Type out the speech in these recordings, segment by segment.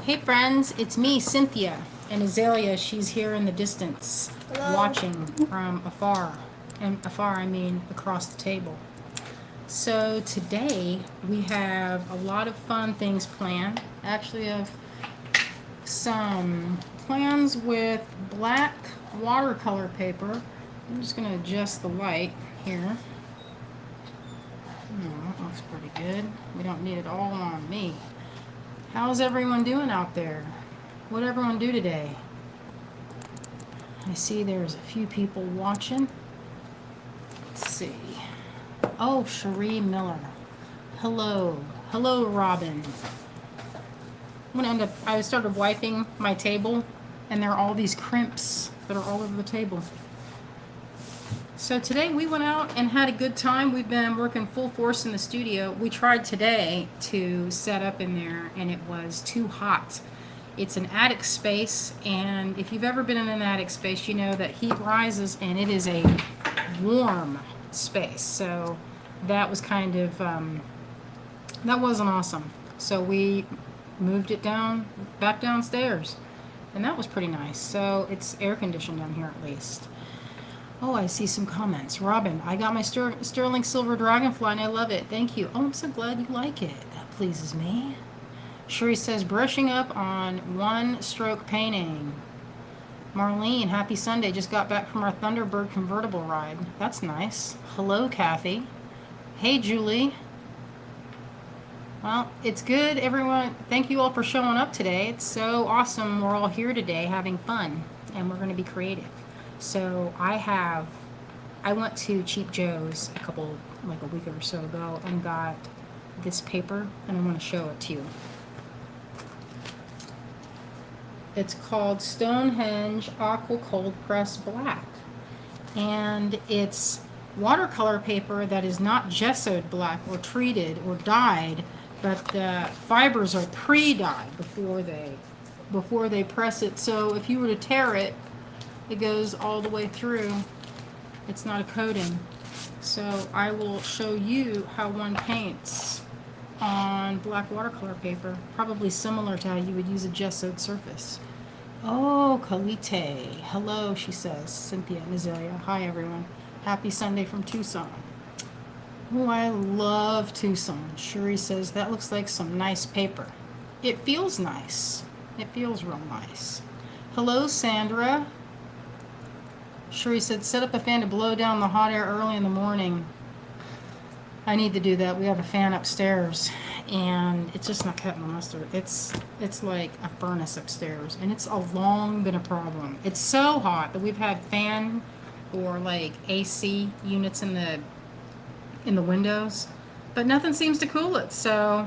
Hey friends, it's me, Cynthia, and Azalea. She's here in the distance, Hello. watching from afar. And afar, I mean across the table. So today we have a lot of fun things planned. Actually, I have some plans with black watercolor paper. I'm just going to adjust the light here. That looks pretty good. We don't need it all on me. How's everyone doing out there? What'd everyone do today? I see there's a few people watching. Let's see. Oh, Cherie Miller. Hello. Hello, Robin. I started wiping my table, and there are all these crimps that are all over the table. So today we went out and had a good time. We've been working full force in the studio. We tried today to set up in there, and it was too hot. It's an attic space, and if you've ever been in an attic space, you know that heat rises, and it is a warm space. So that was kind of, that wasn't awesome. So we moved it back downstairs, and that was pretty nice. So it's air conditioned down here at least. Oh, I see some comments. Robin, I got my sterling silver dragonfly and I love it. Thank you. Oh, I'm so glad you like it. That pleases me. Sherry says, brushing up on one stroke painting. Marlene, happy Sunday. Just got back from our Thunderbird convertible ride. That's nice. Hello, Kathy. Hey, Julie. Well, it's good, everyone. Thank you all for showing up today. It's so awesome. We're all here today having fun, and we're going to be creative. So I went to Cheap Joe's like a week or so ago, and got this paper, and I want to show it to you. It's called Stonehenge Aqua Cold Press Black, and it's watercolor paper that is not gessoed black or treated or dyed, but the fibers are pre-dyed before they press it. So if you were to tear it, it goes all the way through. It's not a coating. So I will show you how one paints on black watercolor paper, probably similar to how you would use a gessoed surface. Oh, Kalite. Hello, she says. Cynthia and Azalea. Hi, everyone. Happy Sunday from Tucson. Oh, I love Tucson. Shuri says, that looks like some nice paper. It feels nice. It feels real nice. Hello, Sandra. Shuri said, set up a fan to blow down the hot air early in the morning. I need to do that. We have a fan upstairs, and it's just not cutting the mustard. It's like a furnace upstairs, and it's long been a problem. It's so hot that we've had fan or like AC units in the windows, but nothing seems to cool it. So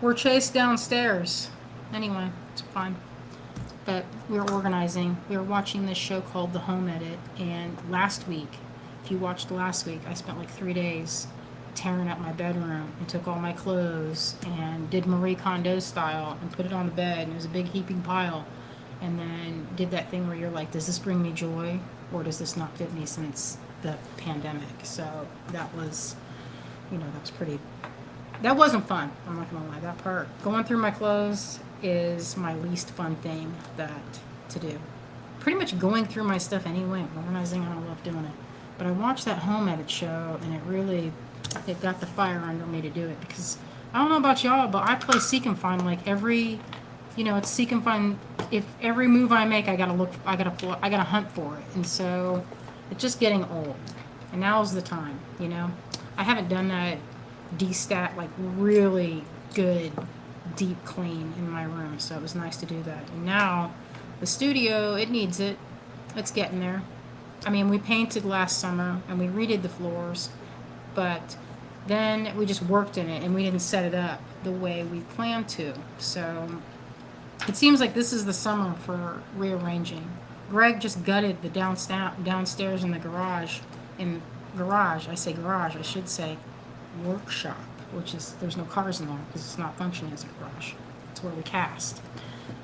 we're chased downstairs. Anyway, it's fine. But we're organizing. We were watching this show called The Home Edit, and last week, if you watched last week, I spent like 3 days tearing up my bedroom and took all my clothes and did Marie Kondo style and put it on the bed, and it was a big heaping pile, and then did that thing where you're like, does this bring me joy, or does this not fit me since the pandemic? So that was, that wasn't fun. I'm not gonna lie. That part, going through my clothes, is my least fun thing to do. Pretty much going through my stuff anyway, organizing, I don't love doing it. But I watched that Home Edit show, and it got the fire under me to do it, because I don't know about y'all, but I play seek and find like it's seek and find. If every move I make, I gotta hunt for it, and so it's just getting old. And now's the time, I haven't done that destat, like really good deep clean in my room, so it was nice to do that. And now the studio, it needs it. It's getting there. I mean, we painted last summer and we redid the floors, but then we just worked in it and we didn't set it up the way we planned to. So it seems like this is the summer for rearranging. Greg just gutted the downstairs in the garage. I should say workshop, which is, there's no cars in there because it's not functioning as a garage. It's where we cast.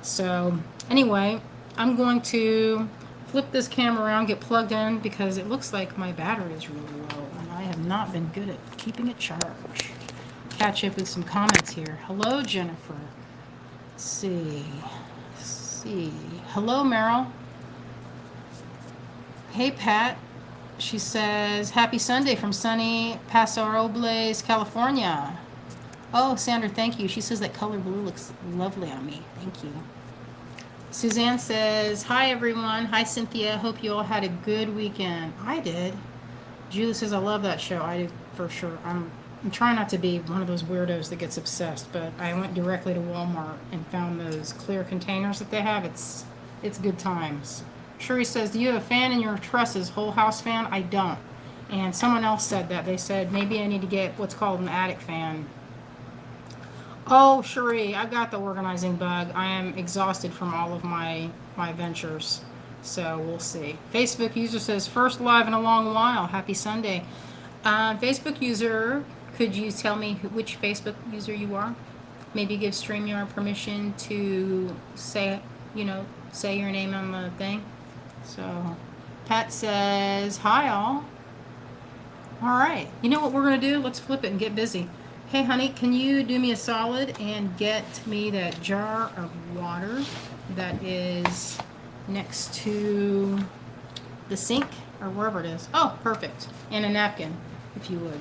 So anyway, I'm going to flip this camera around, get plugged in, because it looks like my battery is really low and I have not been good at keeping it charged. Catch up with some comments here. Hello, Jennifer. see. Hello, Meryl. Hey, Pat. She says, happy Sunday from sunny Paso Robles, California. Oh, Sandra, thank you. She says that color blue looks lovely on me. Thank you. Suzanne says, hi, everyone. Hi, Cynthia. Hope you all had a good weekend. I did. Julie says, I love that show. I do, for sure. I'm trying not to be one of those weirdos that gets obsessed, but I went directly to Walmart and found those clear containers that they have. It's good times. Shuri says, do you have a fan in your trusses? Whole house fan? I don't. And someone else said that. They said, maybe I need to get what's called an attic fan. Oh, Cherie, I got the organizing bug. I am exhausted from all of my ventures. So we'll see. Facebook user says, first live in a long while. Happy Sunday. Facebook user, could you tell me which Facebook user you are? Maybe give StreamYard permission to say your name on the thing. So Pat says, hi all. All right. You know what we're going to do? Let's flip it and get busy. Hey, honey, can you do me a solid and get me that jar of water that is next to the sink or wherever it is? Oh, perfect. And a napkin, if you would.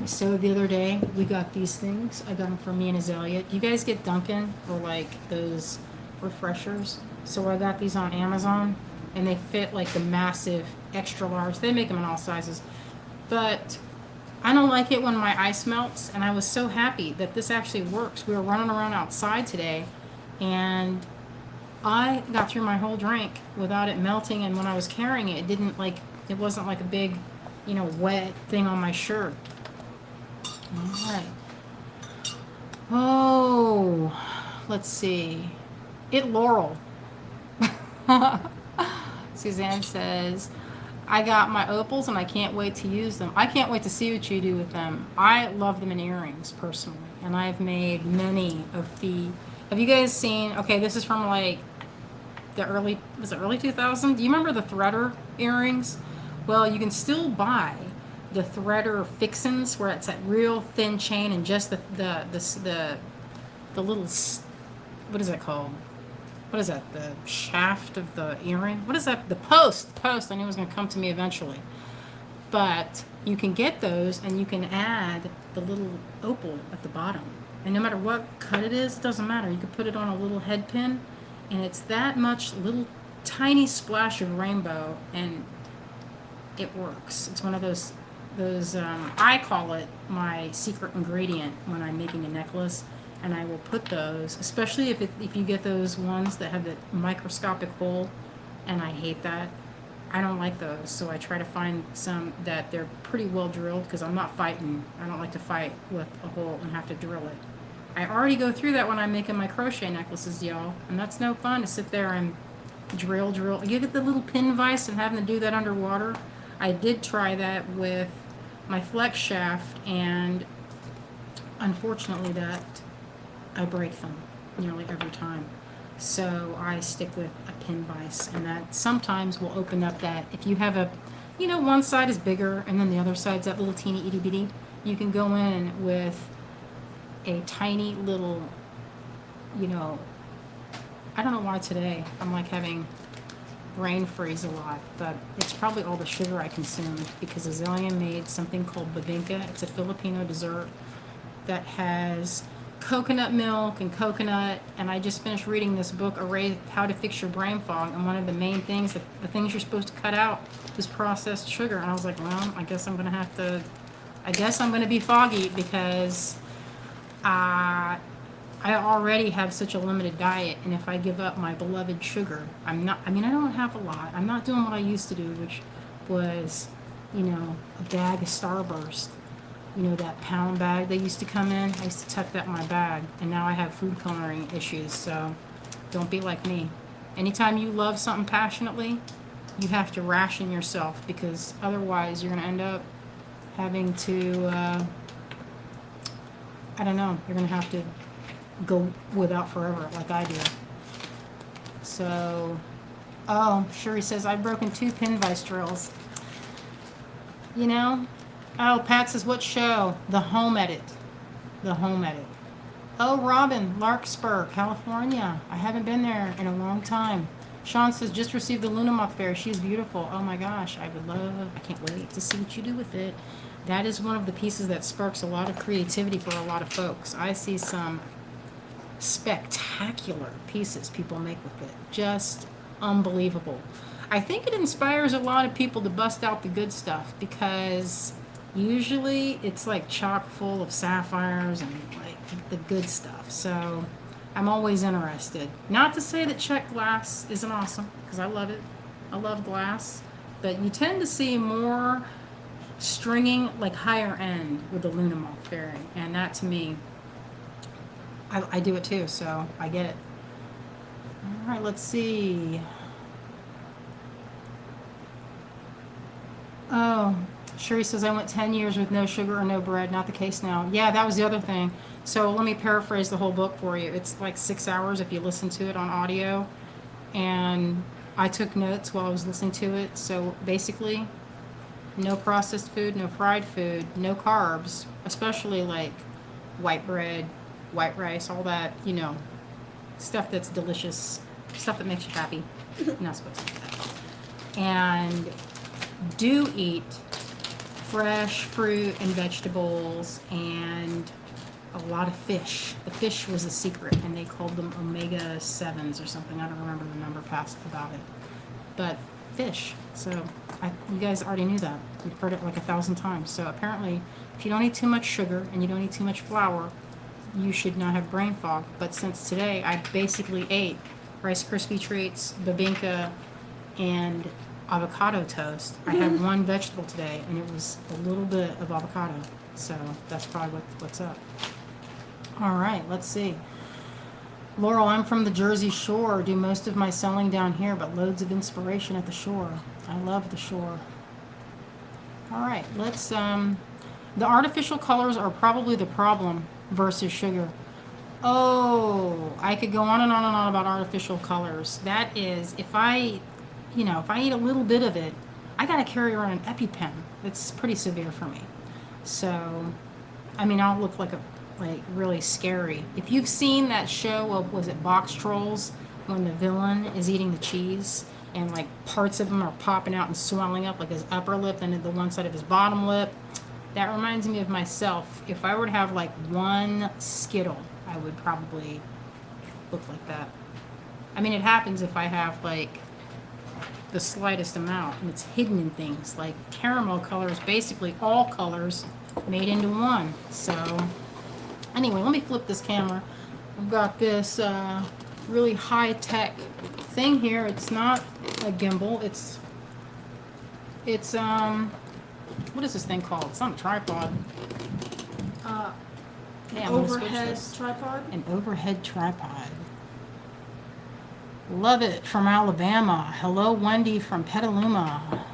So the other day, we got these things. I got them for me and Azalea. Do you guys get Dunkin' or like those refreshers? So I got these on Amazon, and they fit like the massive extra large. They make them in all sizes. But I don't like it when my ice melts, and I was so happy that this actually works. We were running around outside today, and I got through my whole drink without it melting, and when I was carrying it, it wasn't like a big, wet thing on my shirt. All right. Oh, let's see. Laurel. Suzanne says, I got my opals and I can't wait to use them. I can't wait to see what you do with them. I love them in earrings personally, and I've made many of the. Have you guys seen? Okay, this is from like the early 2000s? Do you remember the threader earrings? Well, you can still buy the threader fixins where it's that real thin chain and just the little, what is that called? What is that? The shaft of the earring? What is that? The post. I knew it was going to come to me eventually. But you can get those, and you can add the little opal at the bottom. And no matter what cut it is, it doesn't matter. You can put it on a little head pin, and it's that much little tiny splash of rainbow, and it works. It's one of those I call it my secret ingredient when I'm making a necklace. And I will put those, especially if you get those ones that have the microscopic hole, and I hate that. I don't like those, so I try to find some that they're pretty well drilled, because I'm not fighting. I don't like to fight with a hole and have to drill it. I already go through that when I'm making my crochet necklaces, y'all, and that's no fun to sit there and drill. You get the little pin vise and having to do that underwater. I did try that with my flex shaft, and unfortunately I break them nearly every time. So I stick with a pin vise, and that sometimes will open up that, if you have one side is bigger and then the other side's that little teeny itty bitty, you can go in with a tiny little, I don't know why today I'm like having brain freeze a lot, but it's probably all the sugar I consumed, because Azalea made something called babinka. It's a Filipino dessert that has coconut milk and coconut, and I just finished reading this book, How to Fix Your Brain Fog, and one of the main things, the things you're supposed to cut out is processed sugar, and I was like, well, I guess I'm going to be foggy, because I already have such a limited diet, and if I give up my beloved sugar, I don't have a lot. I'm not doing what I used to do, which was, a bag of Starburst. That pound bag they used to come in? I used to tuck that in my bag, and now I have food coloring issues, so don't be like me. Anytime you love something passionately, you have to ration yourself, because otherwise you're going to end up having to, you're going to have to go without forever like I do. So, Shuri says, I've broken 2 pin vise drills. Oh, Pat says, what show? The Home Edit. Oh, Robin, Larkspur, California. I haven't been there in a long time. Sean says, just received the Luna Moth Fairy. She's beautiful. Oh my gosh, I can't wait to see what you do with it. That is one of the pieces that sparks a lot of creativity for a lot of folks. I see some spectacular pieces people make with it. Just unbelievable. I think it inspires a lot of people to bust out the good stuff, because usually it's like chock full of sapphires and like the good stuff. So I'm always interested. Not to say that check glass isn't awesome, because I love it. I love glass. But you tend to see more stringing, like higher end, with the Luna Moth Fairy. And that, to me, I do it too, so I get it. All right, let's see. Oh, Sherry says, I went 10 years with no sugar or no bread. Not the case now. Yeah, that was the other thing. So let me paraphrase the whole book for you. It's like 6 hours if you listen to it on audio. And I took notes while I was listening to it. So basically, no processed food, no fried food, no carbs, especially like white bread, white rice, all that, you know, stuff that's delicious, stuff that makes you happy. You're not supposed to do that. And do eat fresh fruit and vegetables and a lot of fish. The fish was a secret, and they called them omega-7s or something. I don't remember the number past about it. But fish. So you guys already knew that. You've heard it like 1,000 times. So apparently, if you don't eat too much sugar and you don't eat too much flour, you should not have brain fog. But since today, I basically ate Rice Krispie treats, babinka, and avocado toast. I had one vegetable today, and it was a little bit of avocado. So that's probably what's up. All right, let's see. Laurel, I'm from the Jersey Shore. Do most of my selling down here, but loads of inspiration at the shore. I love the shore. All right, let's, the artificial colors are probably the problem versus sugar. Oh, I could go on and on and on about artificial colors. That is, if I eat a little bit of it, I got to carry around an EpiPen. It's pretty severe for me. So, I mean, I'll look like really scary. If you've seen that show of, was it Box Trolls, when the villain is eating the cheese and like parts of him are popping out and swelling up, like his upper lip and the one side of his bottom lip, that reminds me of myself. If I were to have like one Skittle, I would probably look like that. I mean, it happens if I have like the slightest amount, and it's hidden in things like caramel colors, basically all colors made into one. So anyway, let me flip this camera. I've got this really high-tech thing here. It's not a gimbal. It's what is this thing called? It's not a tripod. Overhead tripod? An overhead tripod. Love it, from Alabama. Hello, Wendy from Petaluma.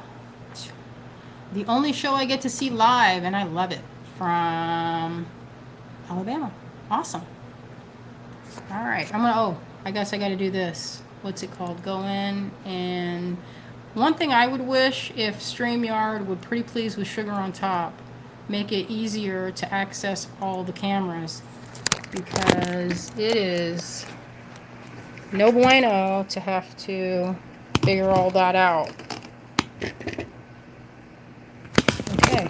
The only show I get to see live, and I love it, from Alabama. Awesome. All right, I guess I got to do this. What's it called? Go in, and one thing I would wish, if StreamYard would pretty please with sugar on top, make it easier to access all the cameras, because it is no bueno to have to figure all that out. Okay.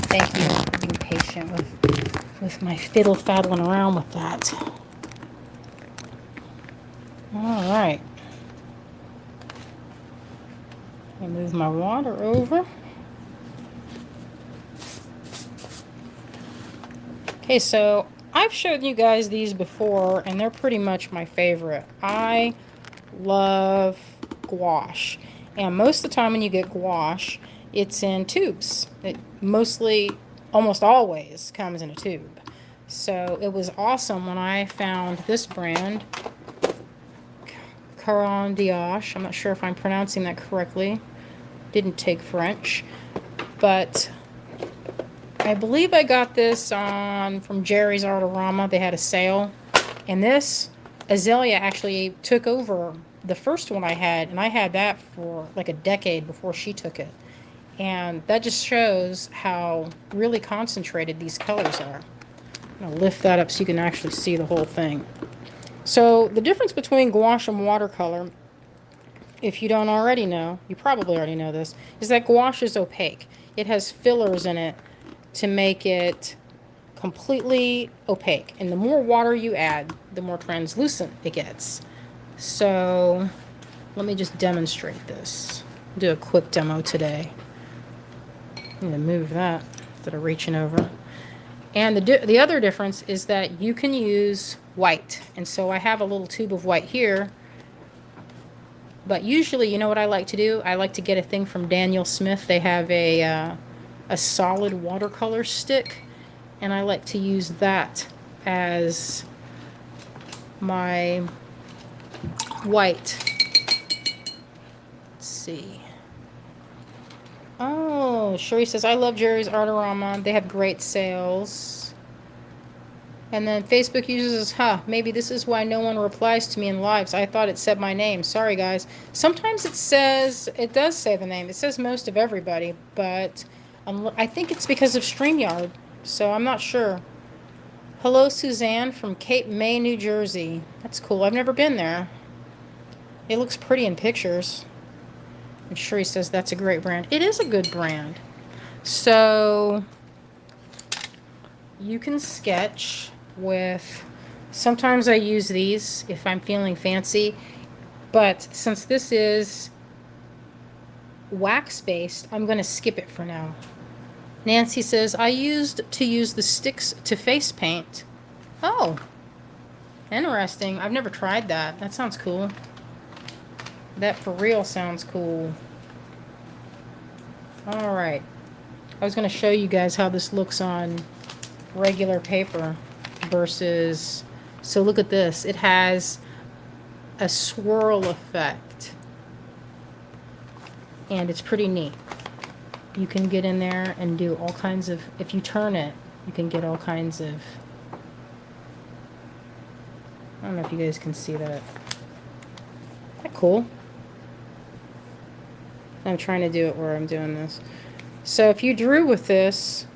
Thank you for being patient with my fiddle-faddling around with that. All right. I move my water over. Okay, so I've showed you guys these before, and they're pretty much my favorite. I love gouache. And most of the time when you get gouache, it's in tubes. It mostly, almost always, comes in a tube. So it was awesome when I found this brand, Caran d'Ache. I'm not sure if I'm pronouncing that correctly. Didn't take French. But I believe I got this from Jerry's Artorama. They had a sale. And this Azalea actually took over the first one I had. And I had that for like a decade before she took it. And that just shows how really concentrated these colors are. I'm going to lift that up so you can actually see the whole thing. So the difference between gouache and watercolor, if you don't already know, you probably already know this, is that gouache is opaque. It has fillers in it to make it completely opaque. And the more water you add, the more translucent it gets. So let me just demonstrate this. Do a quick demo today. I'm going to move that instead of reaching over. And the other difference is that you can use white. And so I have a little tube of white here. But usually, you know what I like to do? I like to get a thing from Daniel Smith. They have a solid watercolor stick. And I like to use that as my white. Let's see. Oh, Sherry says, I love Jerry's Artorama. They have great sales. And then Facebook users, maybe this is why no one replies to me in lives. I thought it said my name. Sorry, guys. Sometimes it does say the name. It says most of everybody, but I think it's because of StreamYard. So I'm not sure. Hello, Suzanne from Cape May, New Jersey. That's cool. I've never been there. It looks pretty in pictures. And Sherry says that's a great brand. It is a good brand. So you can sketch with, sometimes I use these if I'm feeling fancy, but since this is wax based, I'm going to skip it for now. Nancy says, I used to use the sticks to face paint. Oh, interesting. I've never tried that. That sounds cool. That for real sounds cool. All right. I was going to show you guys how this looks on regular paper versus, so look at this. It has a swirl effect. And it's pretty neat. You can get in there and do all kinds of, if you turn it, you can get all kinds of, I don't know if you guys can see that. Isn't that cool? I'm trying to do it where I'm doing this. So if you drew with this,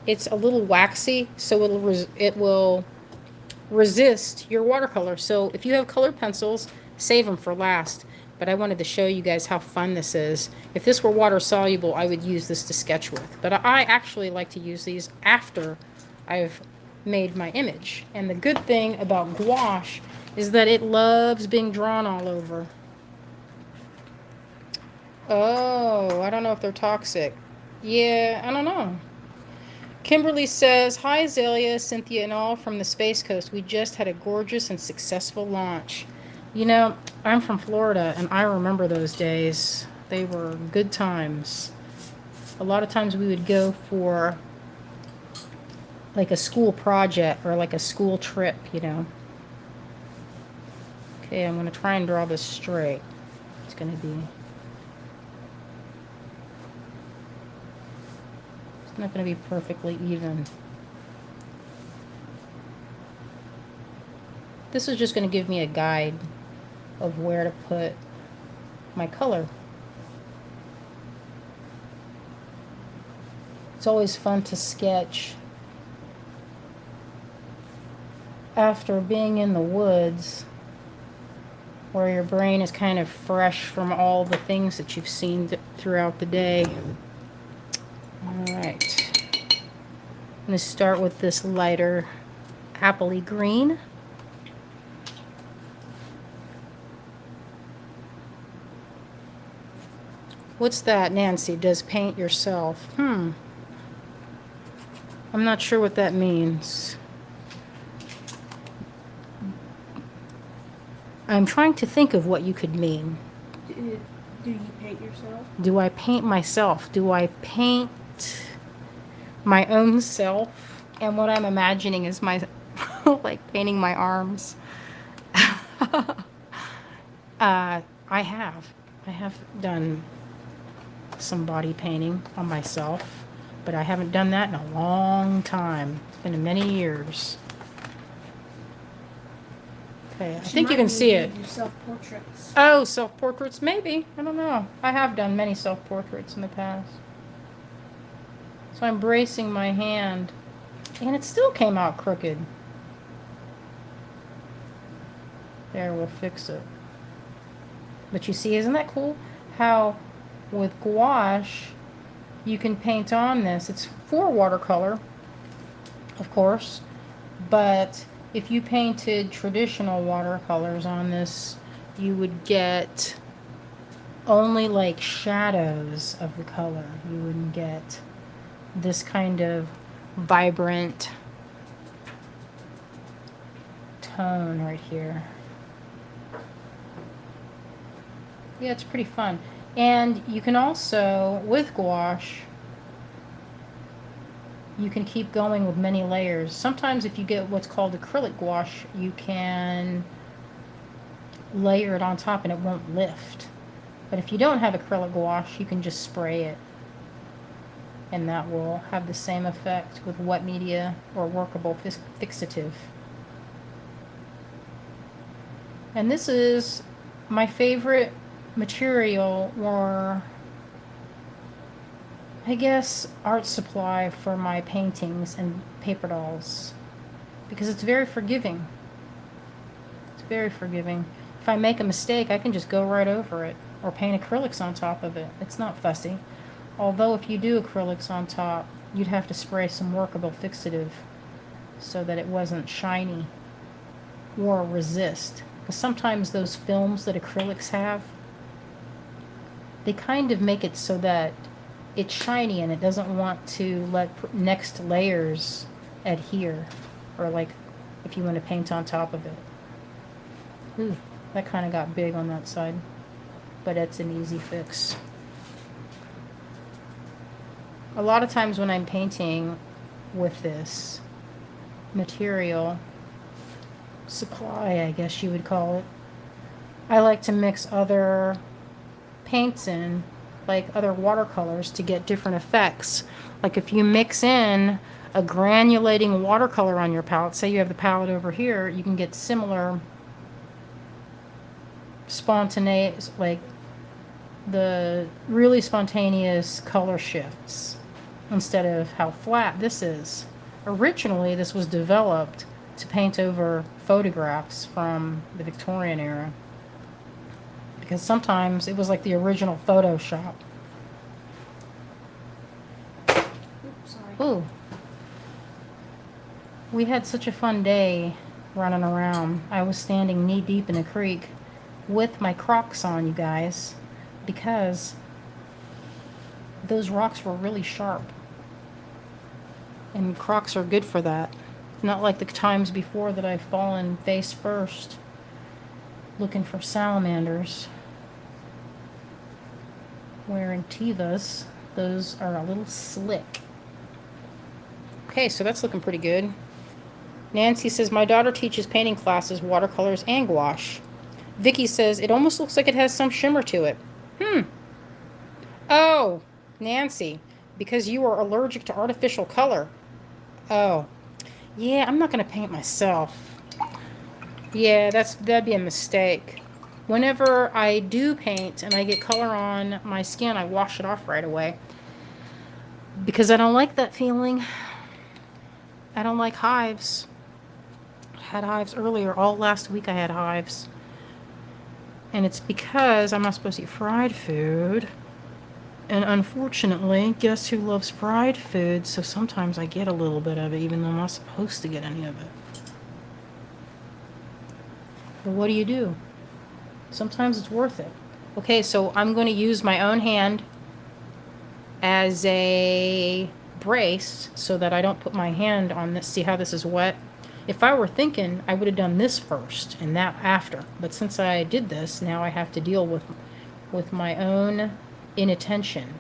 it's a little waxy, so it will resist your watercolor. So if you have colored pencils, save them for last. But I wanted to show you guys how fun this is. If this were water soluble, I would use this to sketch with. But I actually like to use these after I've made my image. And the good thing about gouache is that it loves being drawn all over. Oh, I don't know if they're toxic. Yeah, I don't know. Kimberly says, hi Azalea, Cynthia, and all from the Space Coast. We just had a gorgeous and successful launch. You know, I'm from Florida, and I remember those days. They were good times. A lot of times we would go for like a school project or like a school trip, you know. Okay, I'm going to try and draw this straight. It's going to be... It's not going to be perfectly even. This is just going to give me a guide of where to put my color. It's always fun to sketch after being in the woods where your brain is kind of fresh from all the things that you've seen throughout the day. Alright, I'm going to start with this lighter appley green. What's that, Nancy? Does paint yourself? I'm not sure what that means. I'm trying to think of what you could mean. Do you paint yourself? Do I paint myself? Do I paint my own self? And what I'm imagining is my, like painting my arms. I have done some body painting on myself, but I haven't done that in a long time. It's been many years. Okay, I think you can see it. Do self-portraits. Oh, self-portraits, maybe. I don't know. I have done many self-portraits in the past. So I'm bracing my hand And it still came out crooked. There, we'll fix it. But you see, isn't that cool? How with gouache, you can paint on this. It's for watercolor, of course. But if you painted traditional watercolors on this, you would get only like shadows of the color. You wouldn't get this kind of vibrant tone right here. Yeah, it's pretty fun. And you can also, with gouache, you can keep going with many layers. Sometimes if you get what's called acrylic gouache, you can layer it on top and it won't lift. But if you don't have acrylic gouache, you can just spray it. And that will have the same effect with wet media or workable fixative. And this is my favorite material, or I guess art supply, for my paintings and paper dolls, because it's very forgiving. It's very forgiving. If I make a mistake, I can just go right over it or paint acrylics on top of it. It's not fussy. Although if you do acrylics on top, you'd have to spray some workable fixative so that it wasn't shiny or resist. Because sometimes those films that acrylics have, they kind of make it so that it's shiny and it doesn't want to let next layers adhere, or like if you want to paint on top of it. Ooh, that kind of got big on that side, but it's an easy fix. A lot of times when I'm painting with this material supply, I guess you would call it, I like to mix other paints in, like other watercolors, to get different effects. Like if you mix in a granulating watercolor on your palette, say you have the palette over here, you can get similar spontaneous, like the really spontaneous color shifts instead of how flat this is. Originally, this was developed to paint over photographs from the Victorian era, because sometimes it was like the original Photoshop. Oops, sorry. Ooh. We had such a fun day running around. I was standing knee deep in a creek with my Crocs on, you guys, because those rocks were really sharp. And Crocs are good for that. Not like the times before that I've fallen face first looking for salamanders. Wearing Tevas. Those are a little slick. Okay, so that's looking pretty good. Nancy says, my daughter teaches painting classes, watercolors, and gouache. Vicky says, it almost looks like it has some shimmer to it. Oh, Nancy, because you are allergic to artificial color. Oh, yeah, I'm not going to paint myself. Yeah, that'd be a mistake. Whenever I do paint and I get color on my skin, I wash it off right away, because I don't like that feeling. I don't like hives. I had hives earlier. All last week I had hives. And it's because I'm not supposed to eat fried food. And unfortunately, guess who loves fried food? So sometimes I get a little bit of it, even though I'm not supposed to get any of it. But what do? Sometimes it's worth it. Okay, so I'm going to use my own hand as a brace so that I don't put my hand on this. See how this is wet? If I were thinking, I would have done this first and that after. But since I did this, now I have to deal with my own inattention.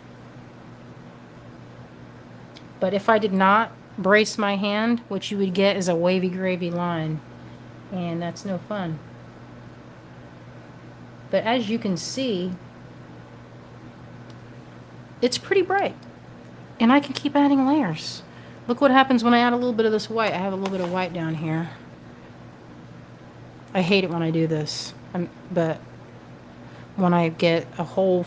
But if I did not brace my hand, what you would get is a wavy gravy line. And that's no fun. But as you can see, it's pretty bright. And I can keep adding layers. Look what happens when I add a little bit of this white. I have a little bit of white down here. I hate it when I do this. But when I get a whole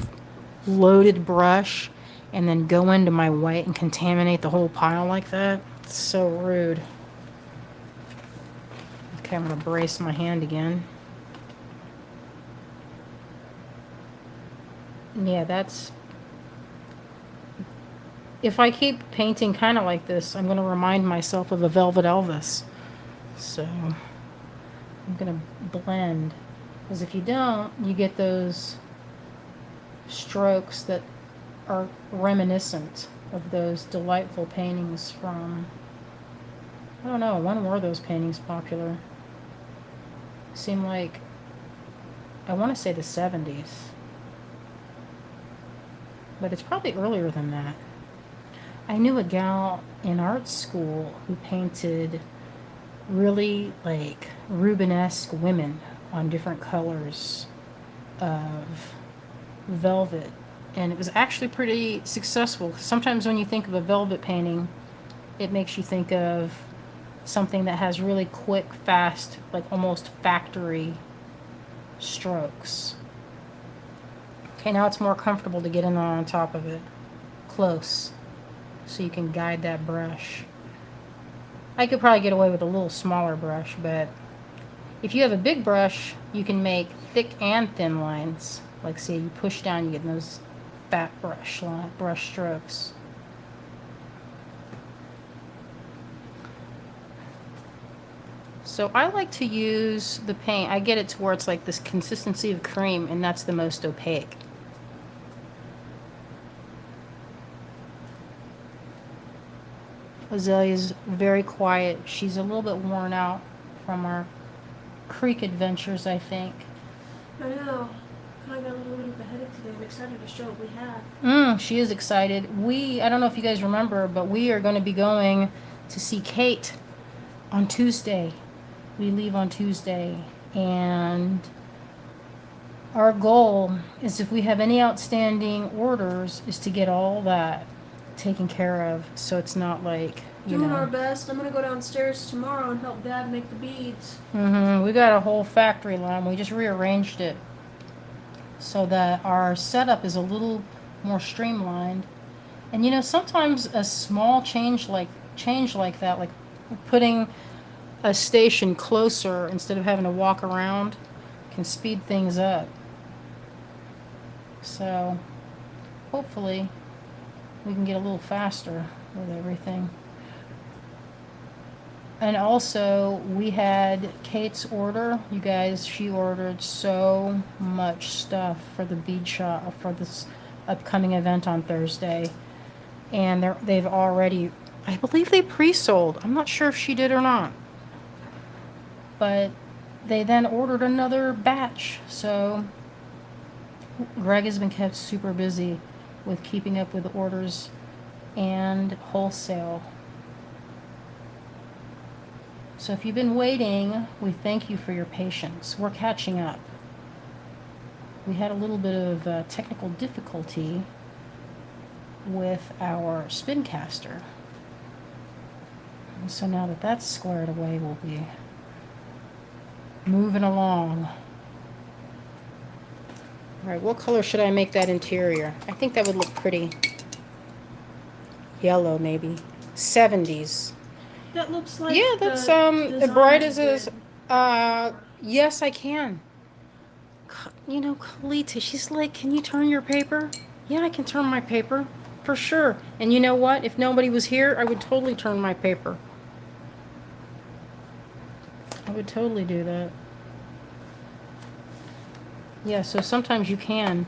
loaded brush and then go into my white and contaminate the whole pile like that, It's so rude. Okay, I'm gonna brace my hand again. Yeah, that's... If I keep painting kind of like this, I'm gonna remind myself of a Velvet Elvis. So, I'm gonna blend. Because if you don't, you get those strokes that are reminiscent of those delightful paintings from... I don't know, when were those paintings popular? Seem like, I want to say the 70s. But it's probably earlier than that. I knew a gal in art school who painted really like Rubenesque women on different colors of velvet. And it was actually pretty successful. Sometimes when you think of a velvet painting, it makes you think of something that has really quick, fast, like almost factory strokes. Okay, now it's more comfortable to get in on top of it, close, so you can guide that brush. I could probably get away with a little smaller brush, but if you have a big brush, you can make thick and thin lines. Like say you push down, you get those fat brush strokes. So I like to use the paint. I get it to where it's like this consistency of cream, and that's the most opaque. Azalea's very quiet. She's a little bit worn out from our creek adventures, I think. I know. I got a little bit of a headache today. I'm excited to show what we have. She is excited. I don't know if you guys remember, but we are going to be going to see Kate on Tuesday. We leave on Tuesday, and our goal is, if we have any outstanding orders, is to get all that taken care of, so it's not like, Doing our best. I'm gonna go downstairs tomorrow and help Dad make the beads. We got a whole factory line. We just rearranged it so that our setup is a little more streamlined. And sometimes a small change like that, like putting a station closer instead of having to walk around, can speed things up. So hopefully we can get a little faster with everything. And also, we had Kate's order. You guys, she ordered so much stuff for the bead shop, for this upcoming event on Thursday. And they've already, I believe they pre-sold. I'm not sure if she did or not. But they then ordered another batch. So Greg has been kept super busy with keeping up with orders and wholesale. So if you've been waiting, we thank you for your patience. We're catching up. We had a little bit of technical difficulty with our spin caster. And so now that that's squared away, we'll be moving along. All right, what color should I make that interior? I think that would look pretty. Yellow, maybe. 70s. That looks like Yeah, that's the bright design as is yes, I can. Kalita, she's like, can you turn your paper? Yeah, I can turn my paper for sure. And you know what? If nobody was here, I would totally turn my paper. I would totally do that. Yeah, so sometimes you can.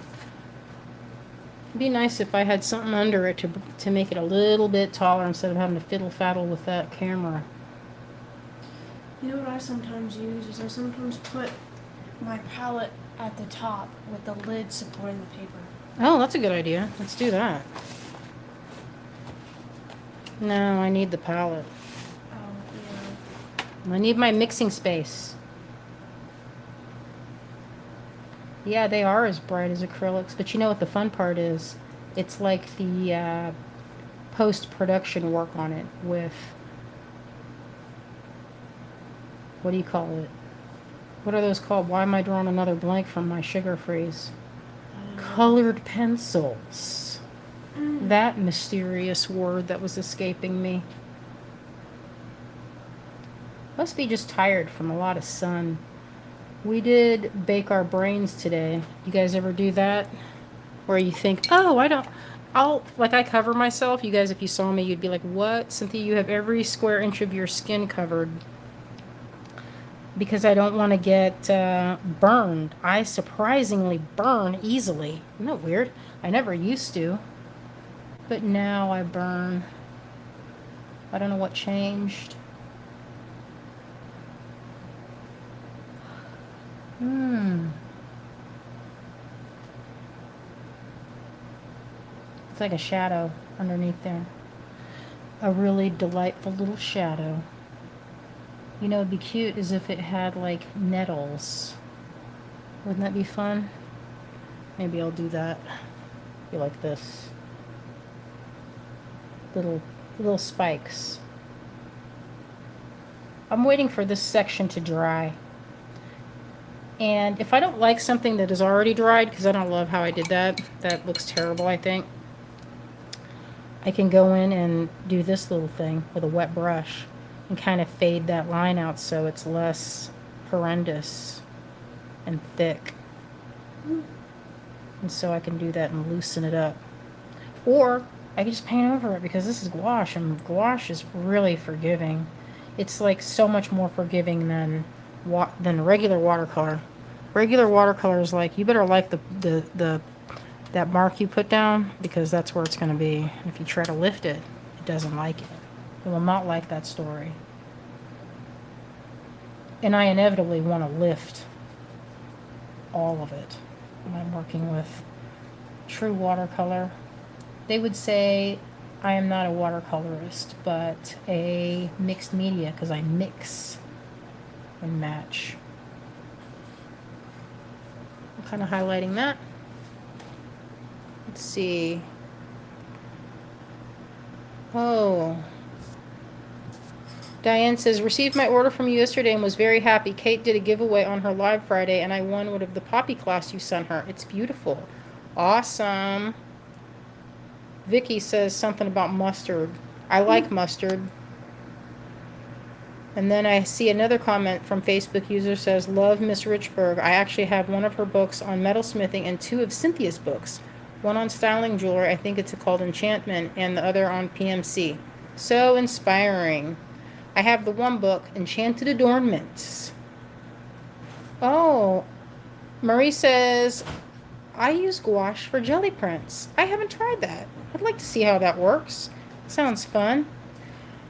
It'd be nice if I had something under it to make it a little bit taller instead of having to fiddle-faddle with that camera. You know what I sometimes use is I sometimes put my palette at the top with the lid supporting the paper. Oh, that's a good idea. Let's do that. No, I need the palette. Oh, yeah. I need my mixing space. Yeah, they are as bright as acrylics, but you know what the fun part is? It's like the post-production work on it with, what do you call it? What are those called? Why am I drawing another blank from my sugar freeze? Colored pencils. That mysterious word that was escaping me. Must be just tired from a lot of sun. We did bake our brains today. You guys ever do that? Where you think, oh, I cover myself. You guys, if you saw me, you'd be like, what? Cynthia, you have every square inch of your skin covered. Because I don't want to get burned. I surprisingly burn easily. Isn't that weird? I never used to. But now I burn. I don't know what changed. It's like a shadow underneath there. A really delightful little shadow. You know, it'd be cute as if it had like nettles. Wouldn't that be fun? Maybe I'll do that. Be like this. Little spikes. I'm waiting for this section to dry. And if I don't like something that is already dried, because I don't love how I did that, that looks terrible, I think, I can go in and do this little thing with a wet brush and kind of fade that line out so it's less horrendous and thick. And so I can do that and loosen it up. Or I can just paint over it, because this is gouache, and gouache is really forgiving. It's like so much more forgiving than regular watercolor. Regular watercolor is like, you better like that mark you put down, because that's where it's going to be. And if you try to lift it, it doesn't like it. It will not like that story. And I inevitably want to lift all of it when I'm working with true watercolor. They would say I am not a watercolorist, but a mixed media, because I mix and match. I'm kind of highlighting that. Let's see. Oh. Diane says, received my order from you yesterday and was very happy. Kate did a giveaway on her live Friday, and I won one of the poppy class you sent her. It's beautiful. Awesome. Vicky says something about mustard. I like mustard. And then I see another comment from Facebook user says, love Miss Richburg. I actually have one of her books on metalsmithing and two of Cynthia's books. One on styling jewelry, I think it's called Enchantment, and the other on PMC. So inspiring. I have the one book, Enchanted Adornments. Oh, Marie says, I use gouache for jelly prints. I haven't tried that. I'd like to see how that works. Sounds fun.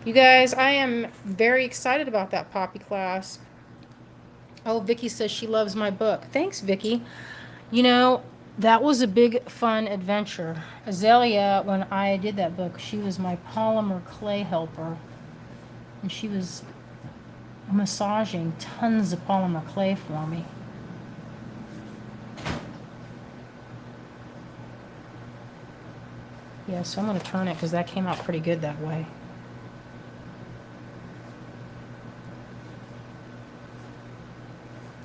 You guys, I am very excited about that poppy class. Oh, Vicky says she loves my book. Thanks, Vicky. You know, that was a big, fun adventure. Azalea, when I did that book, she was my polymer clay helper. And she was massaging tons of polymer clay for me. Yeah, so I'm going to turn it because that came out pretty good that way.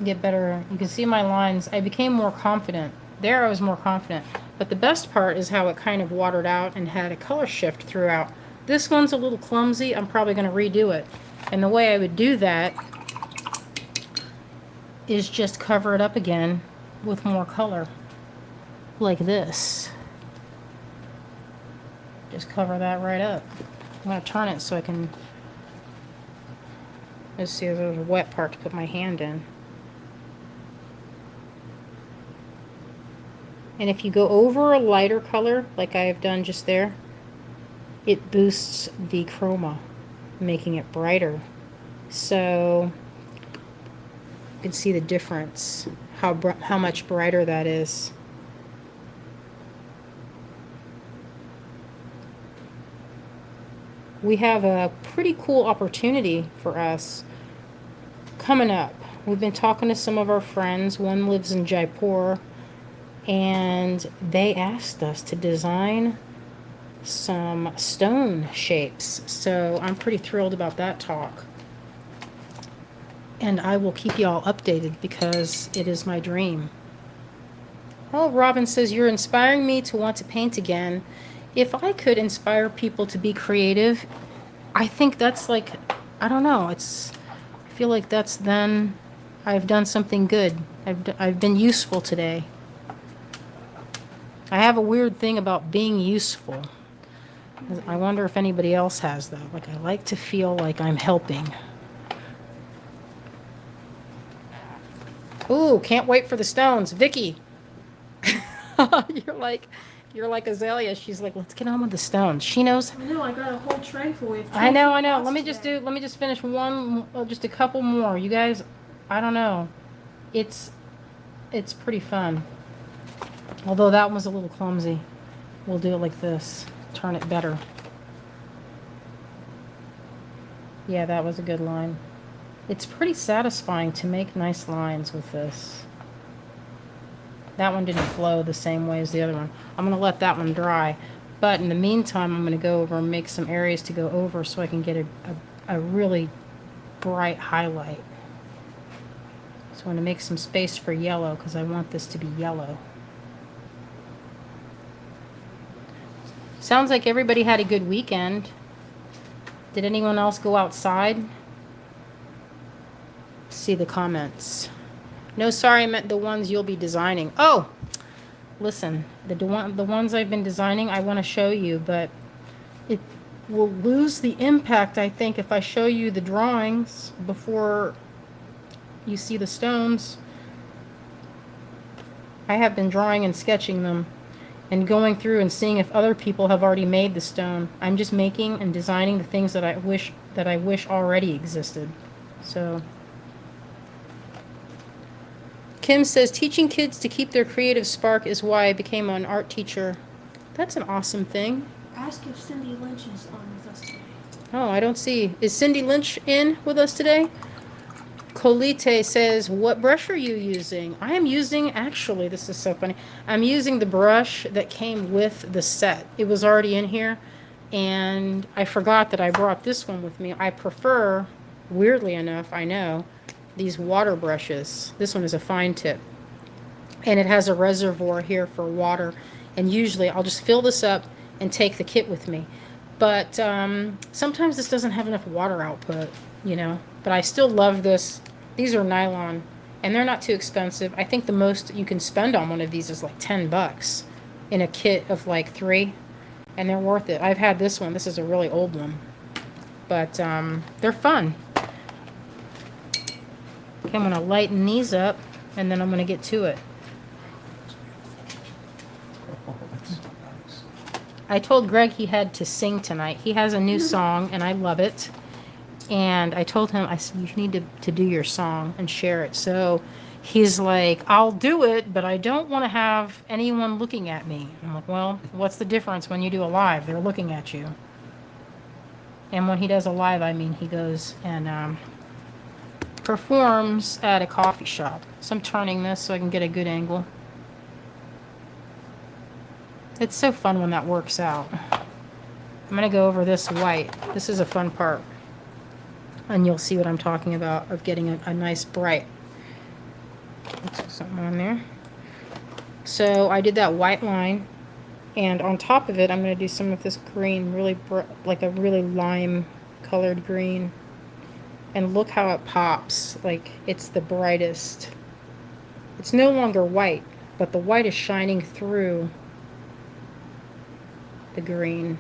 Get better. You can see my lines. I became more confident. There I was more confident. But the best part is how it kind of watered out and had a color shift throughout. This one's a little clumsy. I'm probably going to redo it. And the way I would do that is just cover it up again with more color. Like this. Just cover that right up. I'm going to turn it so I can... Let's see, there's a wet part to put my hand in. And if you go over a lighter color, like I have done just there, it boosts the chroma, making it brighter. So you can see the difference, how much brighter that is. We have a pretty cool opportunity for us coming up. We've been talking to some of our friends. One lives in Jaipur, and they asked us to design some stone shapes. So I'm pretty thrilled about that talk. And I will keep you all updated because it is my dream. Oh, Robin says, you're inspiring me to want to paint again. If I could inspire people to be creative, I think that's like, I don't know, feel like that's then I've done something good. I've been useful today. I have a weird thing about being useful. I wonder if anybody else has that. Like, I like to feel like I'm helping. Ooh, can't wait for the stones. Vicky. You're like Azalea. She's like, let's get on with the stones. She knows. I know, I got a whole tray full of I know. Let me just finish one, just a couple more. You guys, I don't know. It's pretty fun. Although that one was a little clumsy. We'll do it like this. Turn it better. Yeah, that was a good line. It's pretty satisfying to make nice lines with this. That one didn't flow the same way as the other one. I'm going to let that one dry. But in the meantime, I'm going to go over and make some areas to go over so I can get a really bright highlight. So I'm going to make some space for yellow because I want this to be yellow. Sounds like everybody had a good weekend. Did anyone else go outside? See the comments. No, sorry, I meant the ones you'll be designing. Oh, listen, the ones I've been designing, I want to show you, but it will lose the impact, I think, if I show you the drawings before you see the stones. I have been drawing and sketching them and going through and seeing if other people have already made the stone. I'm just making and designing the things that I wish already existed. So Kim says, teaching kids to keep their creative spark is why I became an art teacher. That's an awesome thing. Ask if Cindy Lynch is on with us today. Oh, I don't see. Is Cindy Lynch in with us today? Colite says, what brush are you using? I am using, actually, this is so funny. I'm using the brush that came with the set. It was already in here, and I forgot that I brought this one with me. I prefer, weirdly enough, I know, these water brushes. This one is a fine tip, and it has a reservoir here for water, and usually I'll just fill this up and take the kit with me. But sometimes this doesn't have enough water output, you know, but I still love this. These are nylon, and they're not too expensive. I think the most you can spend on one of these is like $10 in a kit of like 3, and they're worth it. I've had this one. This is a really old one, but they're fun. Okay, I'm going to lighten these up, and then I'm going to get to it. I told Greg he had to sing tonight. He has a new song, and I love it. And I told him, I said, you need to do your song and share it. So he's like, I'll do it, but I don't want to have anyone looking at me. I'm like, well, what's the difference when you do a live? They're looking at you. And when he does a live, I mean, he goes and performs at a coffee shop. So I'm turning this so I can get a good angle. It's so fun when that works out. I'm going to go over this white. This is a fun part. And you'll see what I'm talking about of getting a nice bright. Let's something on there. So I did that white line, and on top of it I'm going to do some of this green, really like a really lime colored green. And look how it pops, like it's the brightest. It's no longer white, but the white is shining through the green,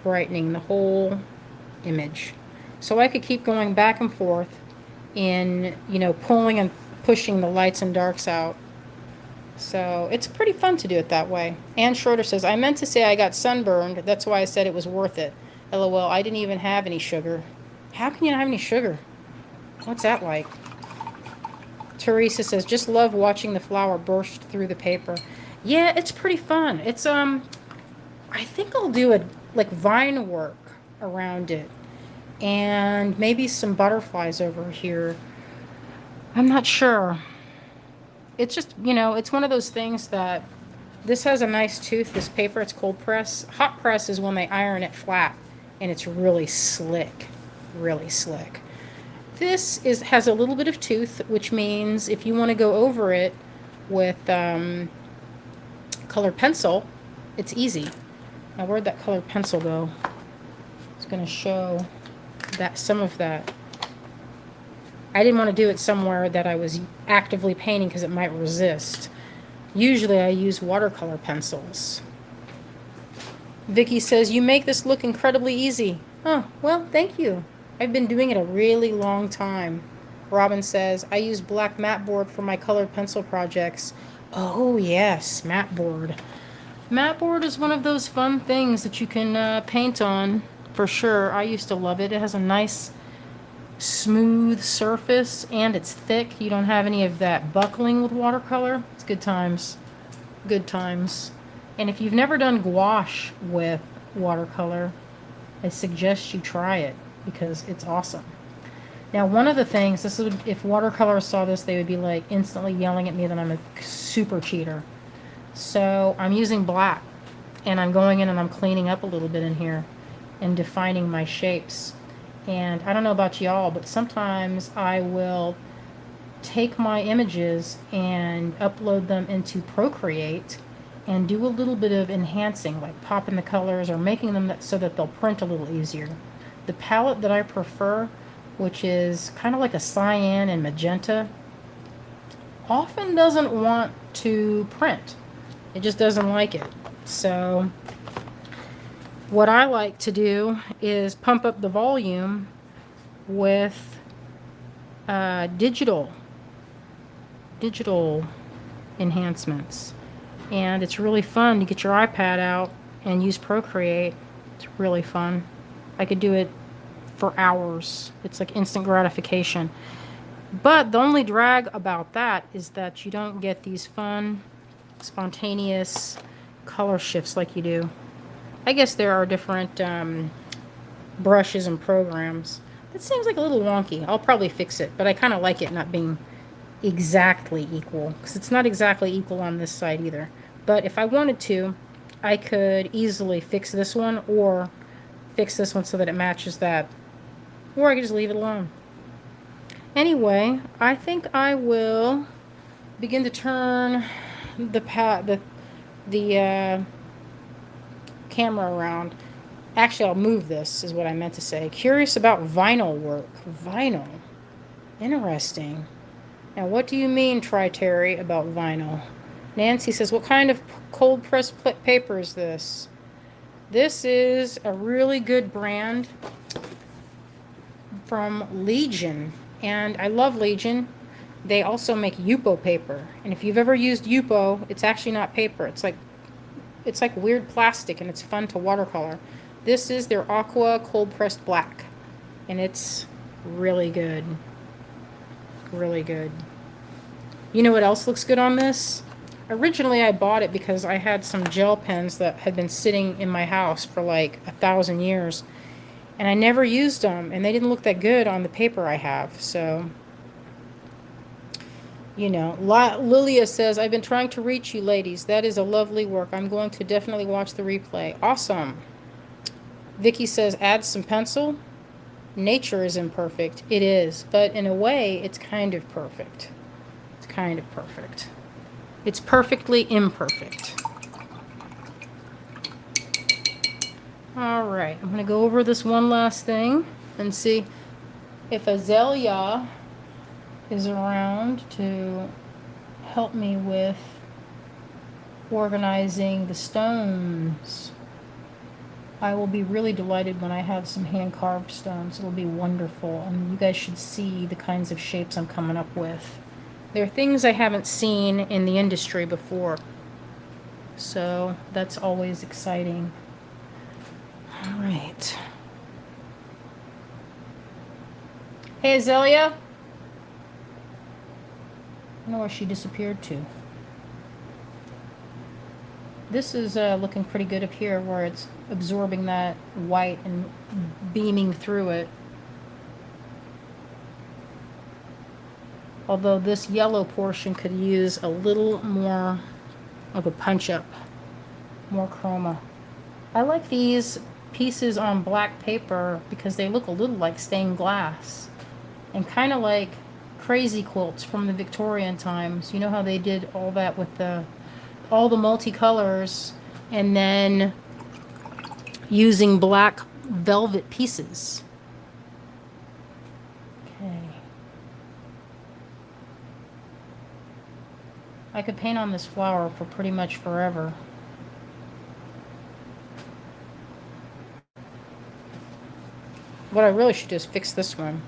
brightening the whole image. So I could keep going back and forth in, you know, pulling and pushing the lights and darks out. So it's pretty fun to do it that way. Ann Schroeder says, I meant to say I got sunburned. That's why I said it was worth it. LOL, I didn't even have any sugar. How can you not have any sugar? What's that like? Teresa says, just love watching the flower burst through the paper. Yeah, it's pretty fun. It's, I think I'll do like vine work around it. And maybe some butterflies over here. I'm not sure. It's just, you know, it's one of those things that this has a nice tooth, this paper. It's cold press. Hot press is when they iron it flat, and it's really slick, really slick. This has a little bit of tooth, which means if you want to go over it with colored pencil, it's easy. Now, where'd that colored pencil go? It's going to show that some of that. I didn't want to do it somewhere that I was actively painting because it might resist. Usually I use watercolor pencils. Vicky says, you make this look incredibly easy. Oh, well, thank you. I've been doing it a really long time. Robin says, I use black matte board for my colored pencil projects. Oh, yes, matte board. Matte board is one of those fun things that you can paint on, for sure. I used to love it. It has a nice, smooth surface, and it's thick. You don't have any of that buckling with watercolor. It's good times. Good times. And if you've never done gouache with watercolor, I suggest you try it because it's awesome. Now, one of the things, this would, if watercolors saw this, they would be like instantly yelling at me that I'm a super cheater. So I'm using black, and I'm going in and I'm cleaning up a little bit in here and defining my shapes. And I don't know about y'all, but sometimes I will take my images and upload them into Procreate and do a little bit of enhancing, like popping the colors or making them so that they'll print a little easier. The palette that I prefer, which is kind of like a cyan and magenta, often doesn't want to print. It just doesn't like it. So what I like to do is pump up the volume with digital enhancements. And it's really fun to get your iPad out and use Procreate. It's really fun. I could do it for hours. It's like instant gratification. But the only drag about that is that you don't get these fun, spontaneous color shifts like you do. I guess there are different brushes and programs. That seems like a little wonky. I'll probably fix it, but I kind of like it not being exactly equal, because it's not exactly equal on this side either. But if I wanted to, I could easily fix this one or fix this one so that it matches that. Or I could just leave it alone. Anyway, I think I will begin to turn the camera around. Actually, I'll move this, is what I meant to say. Curious about vinyl work. Vinyl. Interesting. Now, what do you mean, Terry, about vinyl? Nancy says, what kind of cold press paper is this? This is a really good brand from Legion. And I love Legion. They also make Yupo paper. And if you've ever used Yupo, it's actually not paper. It's like weird plastic, and it's fun to watercolor. This is their Aqua Cold Pressed Black. And it's really good. Really good. You know what else looks good on this? Originally I bought it because I had some gel pens that had been sitting in my house for like 1,000 years. And I never used them, and they didn't look that good on the paper I have. So, you know, Lilia says, I've been trying to reach you ladies. That is a lovely work. I'm going to definitely watch the replay. Awesome. Vicky says, add some pencil. Nature is imperfect. It is. But in a way, it's kind of perfect. It's kind of perfect. It's perfectly imperfect. Alright, I'm going to go over this one last thing and see if Azalea is around to help me with organizing the stones. I will be really delighted when I have some hand-carved stones. It'll be wonderful, and you guys should see the kinds of shapes I'm coming up with. There are things I haven't seen in the industry before, so that's always exciting. All right. Hey, Azalea. I don't know where she disappeared to. This is looking pretty good up here where it's absorbing that white and beaming through it. Although this yellow portion could use a little more of a punch-up, more chroma. I like these pieces on black paper because they look a little like stained glass and kind of like crazy quilts from the Victorian times. You know how they did all that with all the multicolors and then using black velvet pieces. Okay. I could paint on this flower for pretty much forever. What I really should do is fix this one.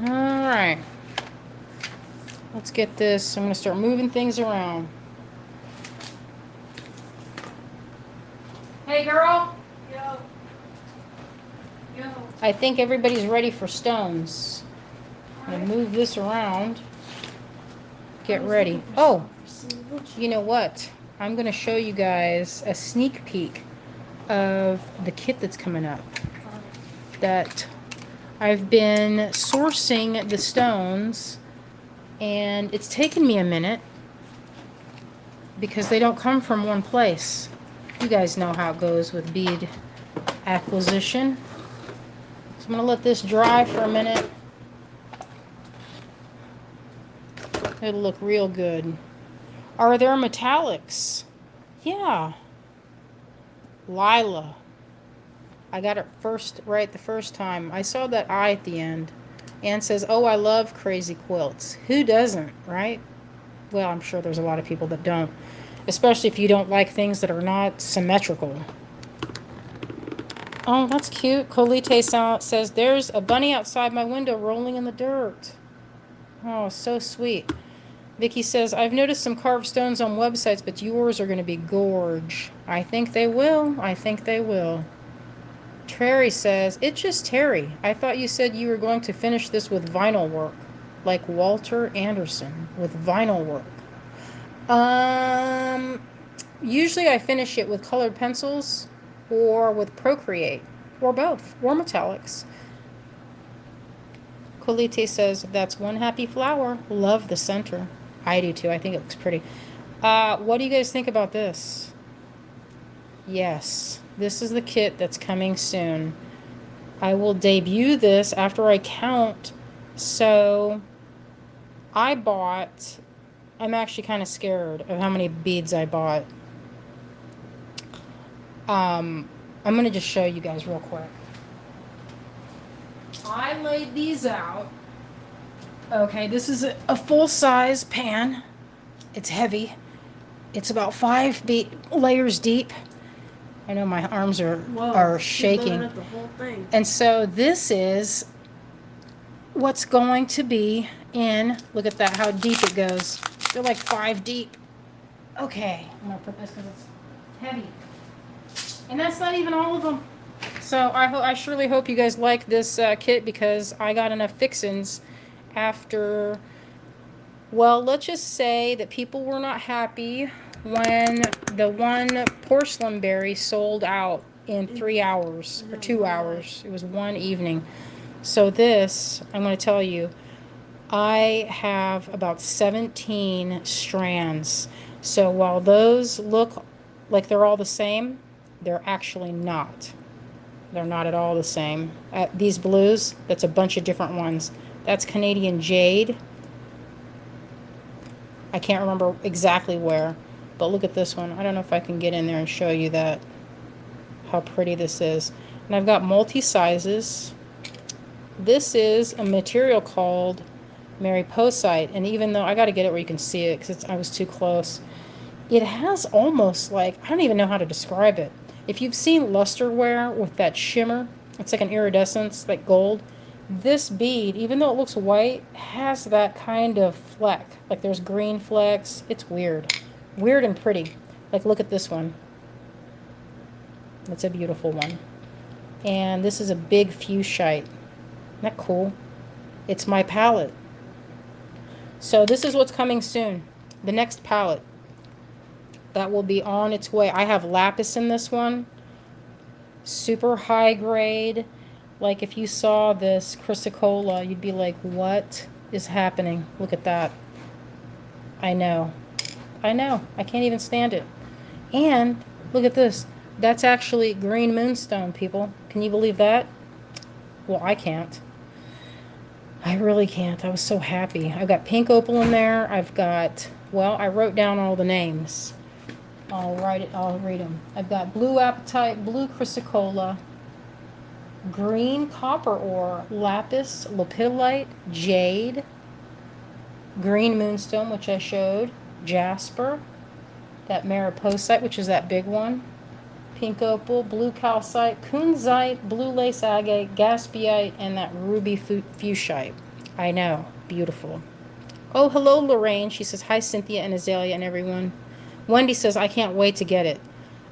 Alright. Let's get this. I'm going to start moving things around. Hey, girl. Yo. Yo. I think everybody's ready for stones. I'm going to move this around. Get ready. Oh, you know what? I'm going to show you guys a sneak peek of the kit that's coming up. That I've been sourcing the stones, and it's taken me a minute because they don't come from one place. You guys know how it goes with bead acquisition. So I'm going to let this dry for a minute. It'll look real good. Are there metallics? Yeah. Lila. I got it right the first time. I saw that I at the end. Anne says, oh, I love crazy quilts. Who doesn't, right? Well, I'm sure there's a lot of people that don't. Especially if you don't like things that are not symmetrical. Oh, that's cute. Colite says, there's a bunny outside my window rolling in the dirt. Oh, so sweet. Vicky says, I've noticed some carved stones on websites, but yours are going to be gorge. I think they will. I think they will. Terry says, it's just Terry. I thought you said you were going to finish this with vinyl work. Like Walter Anderson with vinyl work. Usually I finish it with colored pencils or with Procreate. Or both. Or metallics. Colite says, that's one happy flower. Love the center. I do too. I think it looks pretty. What do you guys think about this? Yes. This is the kit that's coming soon. I will debut this after I count. So I'm actually kind of scared of how many beads I bought. I'm going to just show you guys real quick. I laid these out. Okay, this is a full-size pan. It's heavy. It's about 5 layers deep. I know my arms are shaking. The whole thing. And so this is what's going to be in, look at that, how deep it goes. They're like 5 deep. Okay, I'm going to put this because it's heavy. And that's not even all of them. So I surely hope you guys like this kit because I got enough fixins after, well, let's just say that people were not happy when the one porcelain berry sold out in 3 hours or 2 hours. It was one evening. So this, I'm going to tell you, I have about 17 strands. So while those look like they're all the same, they're actually not. They're not at all the same. These blues, that's a bunch of different ones. That's Canadian jade. I can't remember exactly where, but look at this one. I don't know if I can get in there and show you that, how pretty this is. And I've got multi-sizes. This is a material called Mariposite, and even though I got to get it where you can see it because I was too close, it has almost like, I don't even know how to describe it. If you've seen lusterware with that shimmer, it's like an iridescence, like gold. This bead, even though it looks white, has that kind of fleck. Like there's green flecks. It's weird. Weird and pretty. Like look at this one. That's a beautiful one. And this is a big fuchsite. Isn't that cool? It's my palette. So this is what's coming soon. The next palette. That will be on its way. I have lapis in this one. Super high grade. Like if you saw this chrysocolla, you'd be like, what is happening? Look at that. I know. I know. I can't even stand it. And look at this. That's actually green moonstone, people. Can you believe that? Well, I can't. I really can't. I was so happy. I've got pink opal in there. I've got, well, I wrote down all the names. I'll read them. I've got blue apatite, blue chrysocolla, green copper ore, lapis, lepidolite, jade, green moonstone, which I showed, jasper, that mariposite, which is that big one, pink opal, blue calcite, kunzite, blue lace agate, gaspiite, and that ruby fuchsite. I know, beautiful. Oh, hello, Lorraine. She says, hi, Cynthia and Azalea and everyone. Wendy says, I can't wait to get it.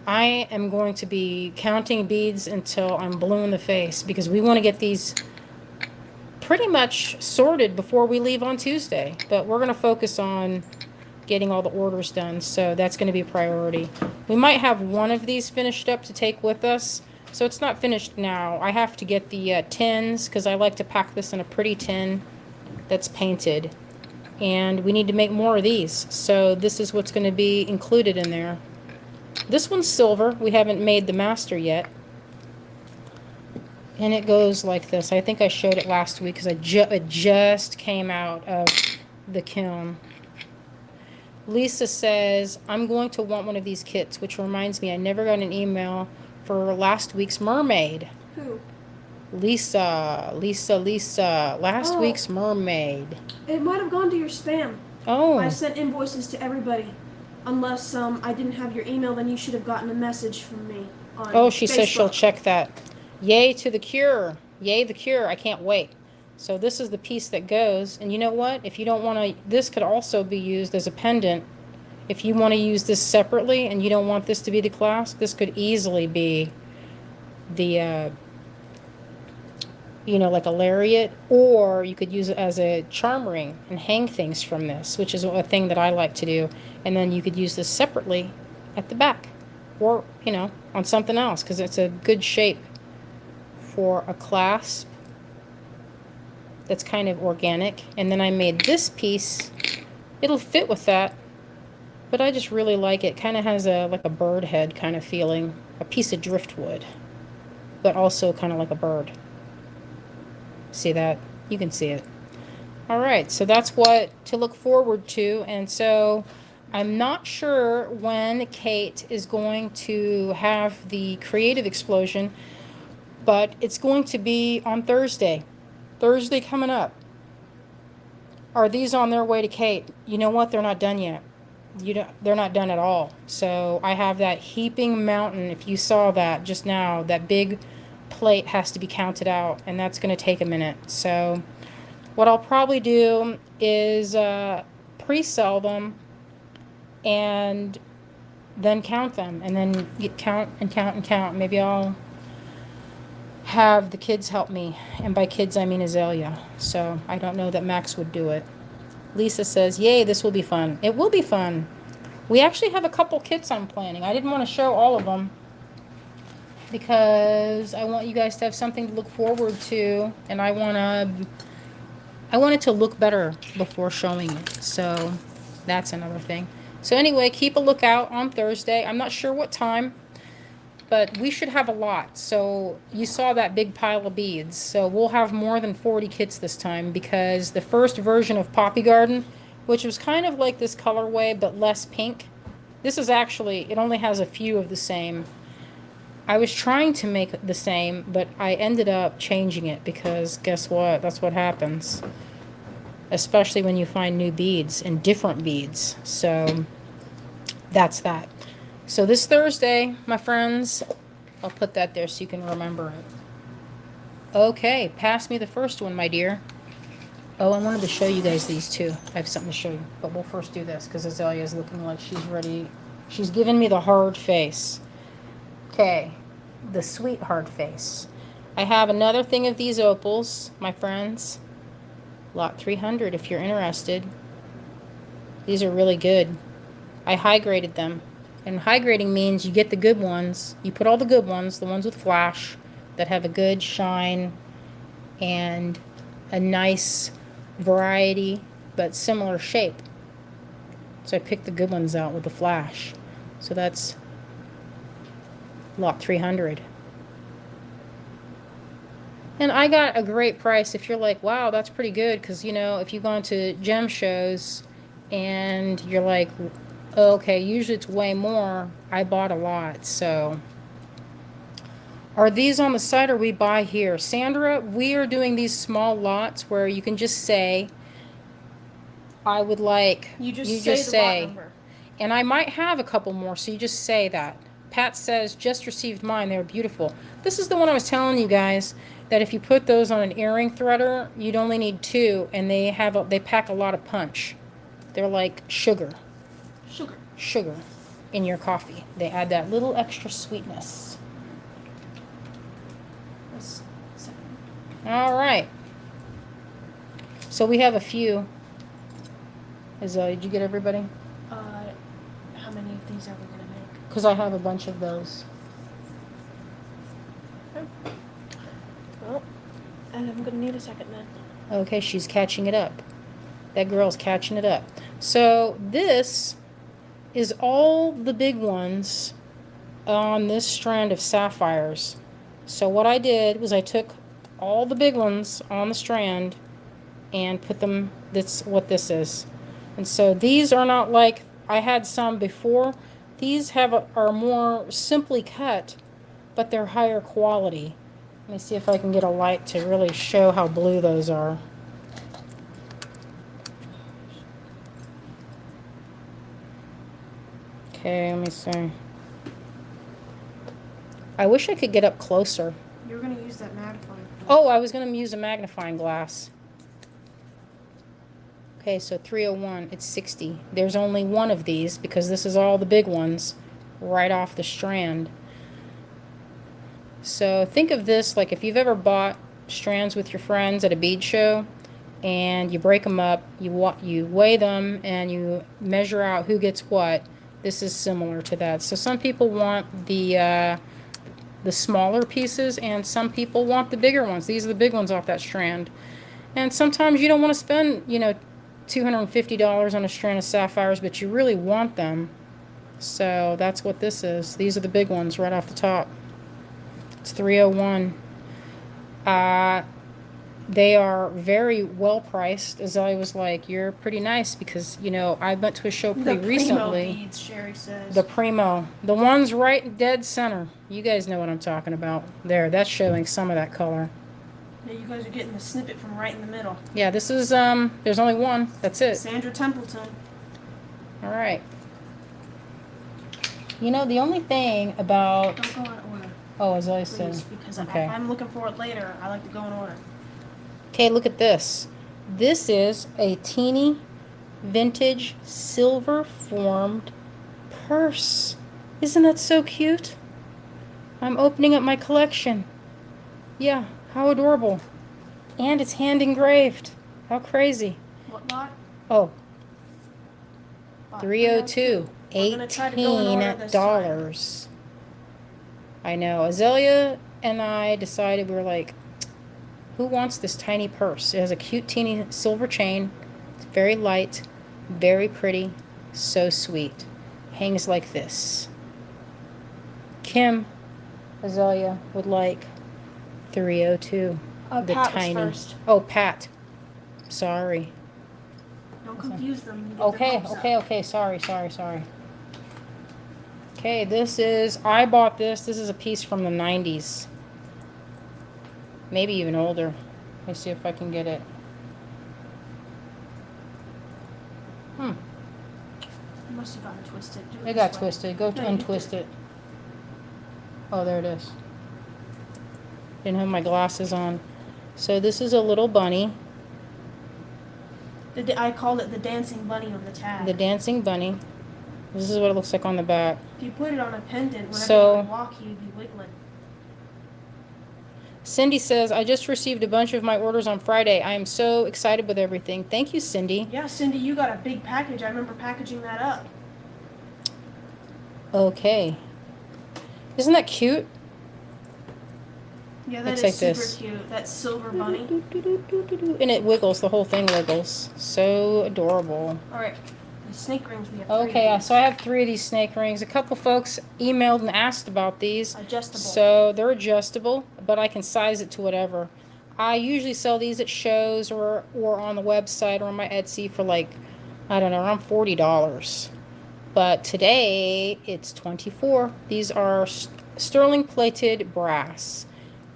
I am going to be counting beads until I'm blue in the face because we want to get these pretty much sorted before we leave on Tuesday. But we're going to focus on getting all the orders done, so that's going to be a priority. We might have one of these finished up to take with us, so it's not finished now. I have to get the tins because I like to pack this in a pretty tin that's painted. And we need to make more of these, so this is what's going to be included in there. This one's silver. We haven't made the master yet. And it goes like this. I think I showed it last week because it just came out of the kiln. Lisa says, I'm going to want one of these kits, which reminds me, I never got an email for last week's mermaid. Who? Lisa. Last week's mermaid. It might have gone to your spam. Oh. I sent invoices to everybody. Unless I didn't have your email, then you should have gotten a message from me on Oh, she Facebook. says she'll check that. Yay to the cure. Yay, the cure. I can't wait. So this is the piece that goes. And you know what? If you don't want to, this could also be used as a pendant. If you want to use this separately and you don't want this to be the clasp, this could easily be the, like a lariat. Or you could use it as a charm ring and hang things from this, which is a thing that I like to do. And then you could use this separately at the back. Or, on something else, because it's a good shape for a clasp that's kind of organic. And then I made this piece. It'll fit with that, but I just really like it. Kind of has like a bird head kind of feeling, a piece of driftwood, but also kind of like a bird. See that? You can see it. All right, so that's what to look forward to. And so I'm not sure when Kate is going to have the creative explosion, but it's going to be on Thursday. Thursday coming up. Are these on their way to Kate? You know what? They're not done yet. They're not done at all. So I have that heaping mountain. If you saw that just now, that big plate has to be counted out, and that's going to take a minute. So what I'll probably do is pre-sell them and then count them, and then count and count and count. Maybe I'll have the kids help me, and by kids I mean Azalea. So I don't know that Max would do it. Lisa says, yay, this will be fun. It will be fun. We actually have a couple kits I'm planning. I didn't want to show all of them because I want you guys to have something to look forward to, and I want it to look better before showing it. So that's another thing. So anyway, keep a lookout on Thursday. I'm not sure what time, but we should have a lot. So you saw that big pile of beads. So we'll have more than 40 kits this time, because the first version of Poppy Garden, which was kind of like this colorway but less pink, this is actually, it only has a few of the same. I was trying to make it the same, but I ended up changing it because guess what? That's what happens. Especially when you find new beads and different beads. So that's that. So this Thursday, my friends, I'll put that there so you can remember it. Okay, pass me the first one, my dear. Oh, I wanted to show you guys these too. I have something to show you, but we'll first do this because Azalea is looking like she's ready. She's giving me the hard face. Okay, the sweet hard face. I have another thing of these opals, my friends. Lot 300 if you're interested. These are really good. I high graded them. And high grading means you get the good ones. You put all the good ones, the ones with flash, that have a good shine and a nice variety but similar shape. So I picked the good ones out with the flash. So that's lot 300. And I got a great price. If you're like, wow, that's pretty good, because if you've gone to gem shows and you're like, okay, usually it's way more, I bought a lot. So are these on the site or we buy here? Sandra, we are doing these small lots where you can just say, I would like You just you say just the lot say, number. and I might have a couple more, so you just say that. Pat says, just received mine. They're beautiful. This is the one I was telling you guys that if you put those on an earring threader, you'd only need 2, and they pack a lot of punch. They're like sugar in your coffee. They add that little extra sweetness. That's second. All right. So we have a few. Did you get everybody? How many of these are we gonna make? Because I have a bunch of those. Well, and I'm gonna need a second then. Okay, she's catching it up. That girl's catching it up. So this is all the big ones on this strand of sapphires. So what I did was I took all the big ones on the strand and put them, that's what this is. And so these are not like, I had some before. These are more simply cut, but they're higher quality. Let me see if I can get a light to really show how blue those are. Okay, let me see. I wish I could get up closer. You're gonna use that magnifying glass. Oh, I was going to use a magnifying glass. Okay, so 301, it's 60. There's only one of these because this is all the big ones right off the strand. So think of this like if you've ever bought strands with your friends at a bead show and you break them up, you weigh them and you measure out who gets what. This is similar to that. So some people want the smaller pieces and some people want the bigger ones. These are the big ones off that strand. And sometimes you don't want to spend, $250 on a strand of sapphires, but you really want them. So that's what this is. These are the big ones right off the top. It's 301. They are very well priced. Azalea was like, "You're pretty nice because I went to a show pretty recently." The primo beads, Sherry says. The primo, the ones right dead center. You guys know what I'm talking about. There, that's showing some of that color. Yeah, you guys are getting the snippet from right in the middle. Yeah, this is there's only one. That's it. Sandra Templeton. All right. The only thing about Don't go in order, oh, as I please, said, because okay. I'm looking for it later. I like to go in order. Okay, look at this. This is a teeny vintage silver formed purse. Isn't that so cute? I'm opening up my collection. Yeah, how adorable. And it's hand engraved. How crazy. What lot? Oh, Lot 302. We're gonna try to go in order this $18. I know. Azalea and I decided, we were like, who wants this tiny purse? It has a cute teeny silver chain. It's very light, very pretty, so sweet. Hangs like this. Kim, Azalea would like 302. The Pat tiny. was first. Oh, Pat. Sorry. Don't confuse them. You get their hopes up. Okay. Sorry. Okay, I bought this. This is a piece from the 90s. Maybe even older. Let me see if I can get it. You must have gotten twisted. Do It got this way. twisted. Go No, you untwist did. it. Oh, there it is. Didn't have my glasses on. So this is a little bunny. I called it the dancing bunny on the tag. The dancing bunny. This is what it looks like on the back. If you put it on a pendant, whenever So- you would walk, you'd be wiggling. Cindy says, I just received a bunch of my orders on Friday. I am so excited with everything. Thank you, Cindy. Yeah, Cindy, you got a big package. I remember packaging that up. Okay. Isn't that cute? Yeah, that Looks is like super this. cute. That silver bunny. And it wiggles. The whole thing wiggles. So adorable. All right, the snake rings we have. Okay, so I have 3 of these snake rings. A couple folks emailed and asked about these. Adjustable. So they're adjustable, but I can size it to whatever. I usually sell these at shows or on the website or on my Etsy for like, I don't know, around $40. But today it's $24. These are sterling plated brass.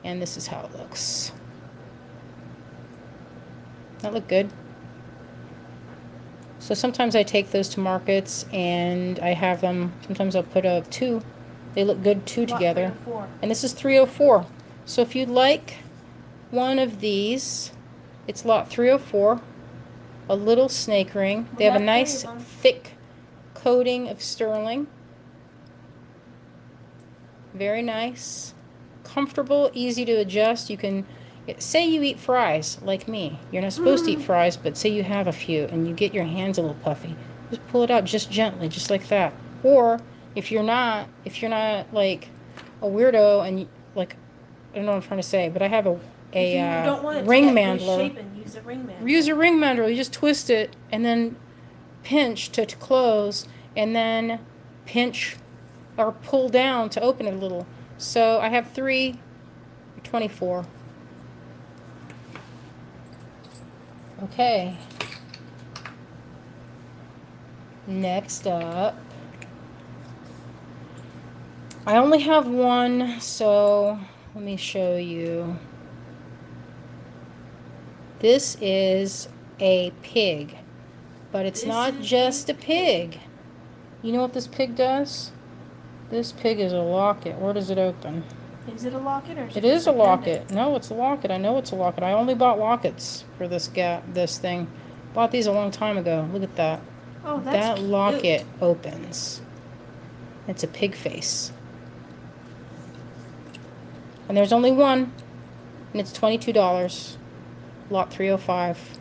And this is how it looks. That look good? So sometimes I take those to markets and I have them, sometimes I'll put up two. They look good two Lot together. 304. And this is 304. So if you'd like one of these, it's lot 304, a little snake ring. They have a nice thick coating of sterling. Very nice. Comfortable, easy to adjust. You can, say you eat fries like me. You're not supposed to eat fries, but say you have a few and you get your hands a little puffy. Just pull it out just gently, just like that. Or if you're not like a weirdo and like, I don't know what I'm trying to say, but I have a don't want it ring to get mandler. misshapen, use a ring mandler. Use a ring mandler. You just twist it and then pinch to close, and then pinch or pull down to open it a little. So I have 324. Okay. Next up, I only have one, so let me show you. This is a pig, but it's not just a pig. You know what this pig does? This pig is a locket. Where does it open? Is it a locket or is it is a locket. No, it's a locket. I know it's a locket. I only bought lockets for this thing. Bought these a long time ago. Look at that. Oh, that's that cute. Locket opens. It's a pig face. And there's only one, and it's $22. Lot 305.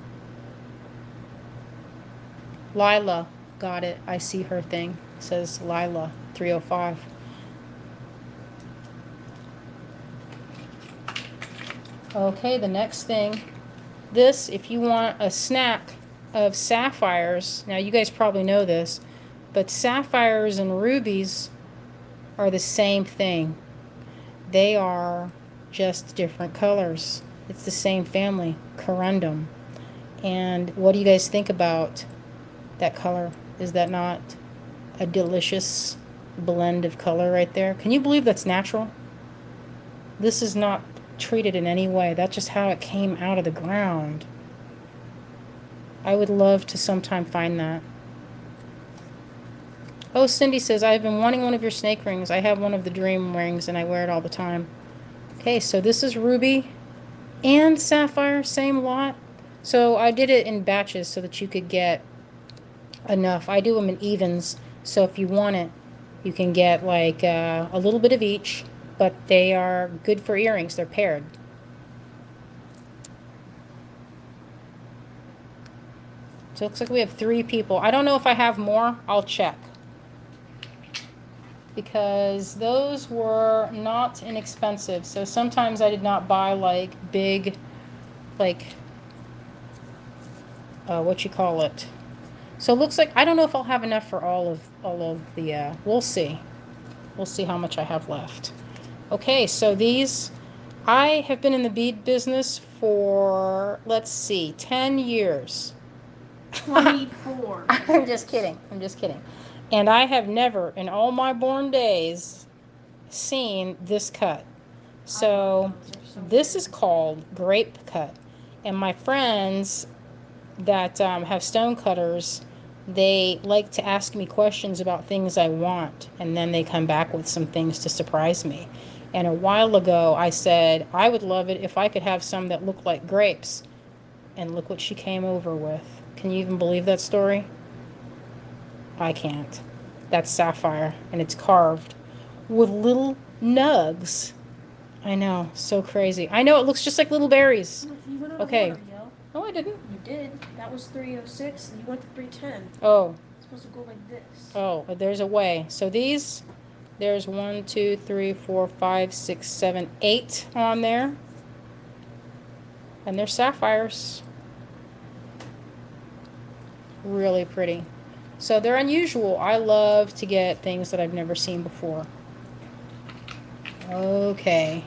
Lila got it. I see her thing. It says Lila 305. Okay, the next thing. This, if you want a snack of sapphires, now you guys probably know this, but sapphires and rubies are the same thing. They are just different colors. It's the same family, corundum. And what do you guys think about that color? Is that not a delicious blend of color right there? Can you believe that's natural? This is not treated in any way. That's just how it came out of the ground. I would love to sometime find that. Oh, Cindy says, I've been wanting one of your snake rings. I have one of the dream rings and I wear it all the time. Okay, so this is ruby and sapphire, same lot. So I did it in batches so that you could get enough. I do them in evens, so if you want it, you can get like a little bit of each, but they are good for earrings. They're paired. So it looks like we have 3 people. I don't know if I have more. I'll check. Because those were not inexpensive. So sometimes I did not buy like big, like, what you call it. So it looks like, I don't know if I'll have enough for all of the, we'll see. We'll see how much I have left. Okay, so these, I have been in the bead business for, let's see, 10 years. 24. I'm just kidding. I'm just kidding. And I have never, in all my born days, seen this cut. So this is called grape cut. And my friends that have stone cutters, they like to ask me questions about things I want. And then they come back with some things to surprise me. And a while ago, I said, I would love it if I could have some that look like grapes. And look what she came over with. Can you even believe that story? I can't. That's sapphire, and it's carved with little nugs. I know, so crazy. I know, it looks just like little berries. You went out Okay. of order, yo. Oh, I didn't. You did. That was 306, and you went to 310. Oh. It's supposed to go like this. Oh, there's a way. So these, there's 1, 2, 3, 4, 5, 6, 7, 8 on there. And they're sapphires. Really pretty. So they're unusual. I love to get things that I've never seen before. Okay.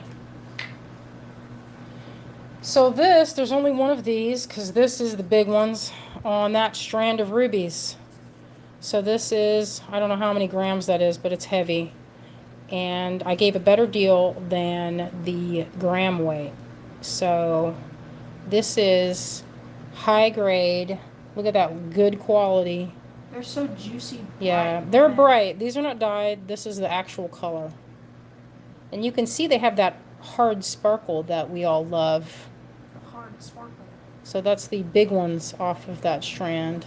So this, there's only one of these because this is the big ones on that strand of rubies. So this is, I don't know how many grams that is, but it's heavy. And I gave a better deal than the gram weight. So this is high grade Look at that good quality. They're so juicy. Yeah, bright they're red. bright. These are not dyed. This is the actual color. And you can see they have that hard sparkle that we all love. Hard sparkle. So that's the big ones off of that strand.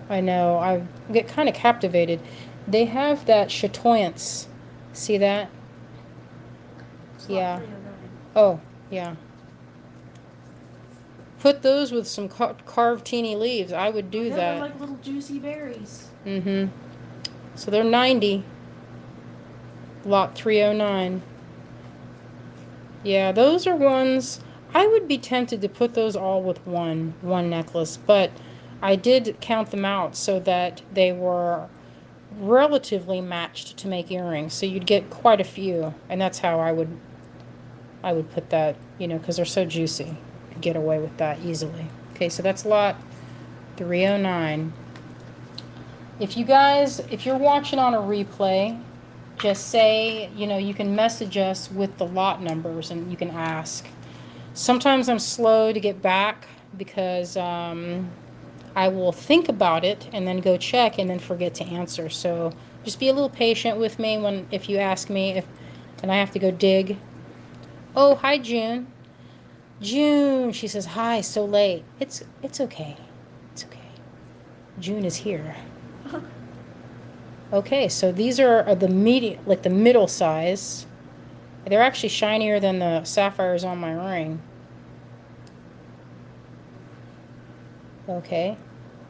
I know, I get kind of captivated. They have that chatoyance. See that? It's Yeah. lot 309. Oh, yeah. Put those with some carved teeny leaves. I would do Yeah, that. they're like little juicy berries. Mm-hmm. So they're 90. Lot 309. Yeah, those are ones I would be tempted to put those all with one necklace, but I did count them out so that they were relatively matched to make earrings. So you'd get quite a few, and that's how I would put that, you know, because they're so juicy. Could get away with that easily. Okay, so that's lot 309. If you're watching on a replay, just say, you know, you can message us with the lot numbers and you can ask. Sometimes I'm slow to get back because I will think about it and then go check and then forget to answer. So just be a little patient with me if you ask me and I have to go dig. Oh, hi, June. June, she says, hi, so late. It's okay. It's okay. June is here. Okay, so these are the medium, like the middle size. They're actually shinier than the sapphires on my ring. Okay.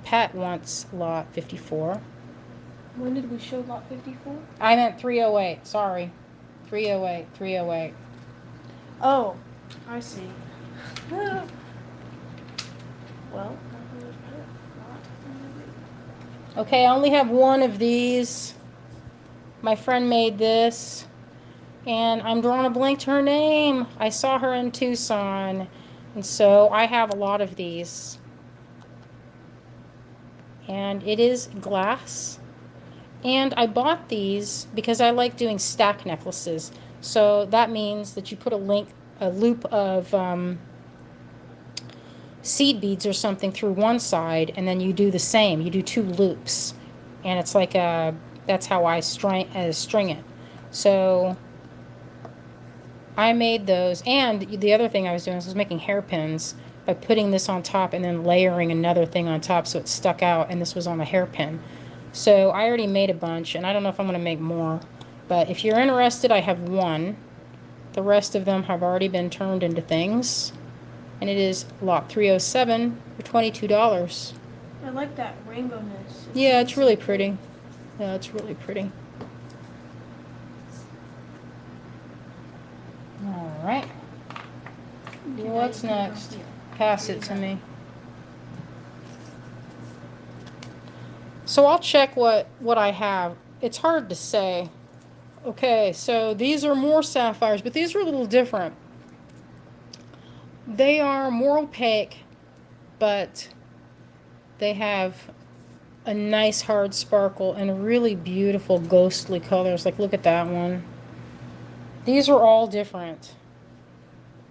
Pat wants lot 54. When did we show lot 54? I meant 308. Sorry. 308. 308. Oh, I see. Well, Okay, I only have one of these. My friend made this. And I'm drawing a blank to her name. I saw her in Tucson. And so I have a lot of these. And it is glass. And I bought these because I like doing stack necklaces. So that means that you put a loop of seed beads or something through one side, and then you do the same. You do 2 loops. And it's like that's how I string it. So I made those. And the other thing I was doing was making hairpins by putting this on top and then layering another thing on top so it stuck out, and this was on a hairpin. So I already made a bunch, and I don't know if I'm going to make more. But if you're interested, I have one. The rest of them have already been turned into things. And it is lot 307 for $22. I like that rainbowness. Yeah, it's really pretty. Yeah, it's really pretty. All right. What's next? Pass it to me. So I'll check what I have. It's hard to say. Okay, so these are more sapphires, but these are a little different. They are more opaque, but they have a nice hard sparkle and really beautiful ghostly colors. Like, look at that one. These are all different.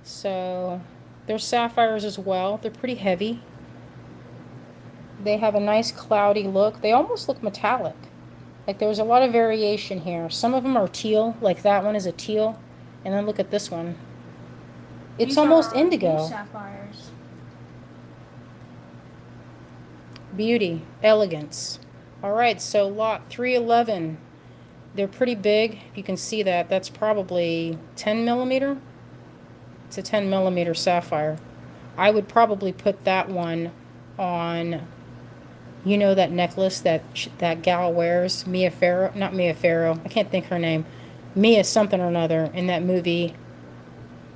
So they're sapphires as well. They're pretty heavy. They have a nice cloudy look. They almost look metallic. Like, there's a lot of variation here. Some of them are teal, like that one is a teal. And then look at this one. It's almost indigo. Sapphires. Beauty, elegance. All right, so lot 311. They're pretty big. You can see that. That's probably 10 millimeter. It's a 10 millimeter sapphire. I would probably put that one on, you know, that necklace that gal wears, Mia Farrow, not Mia Farrow, I can't think her name, Mia something or another in that movie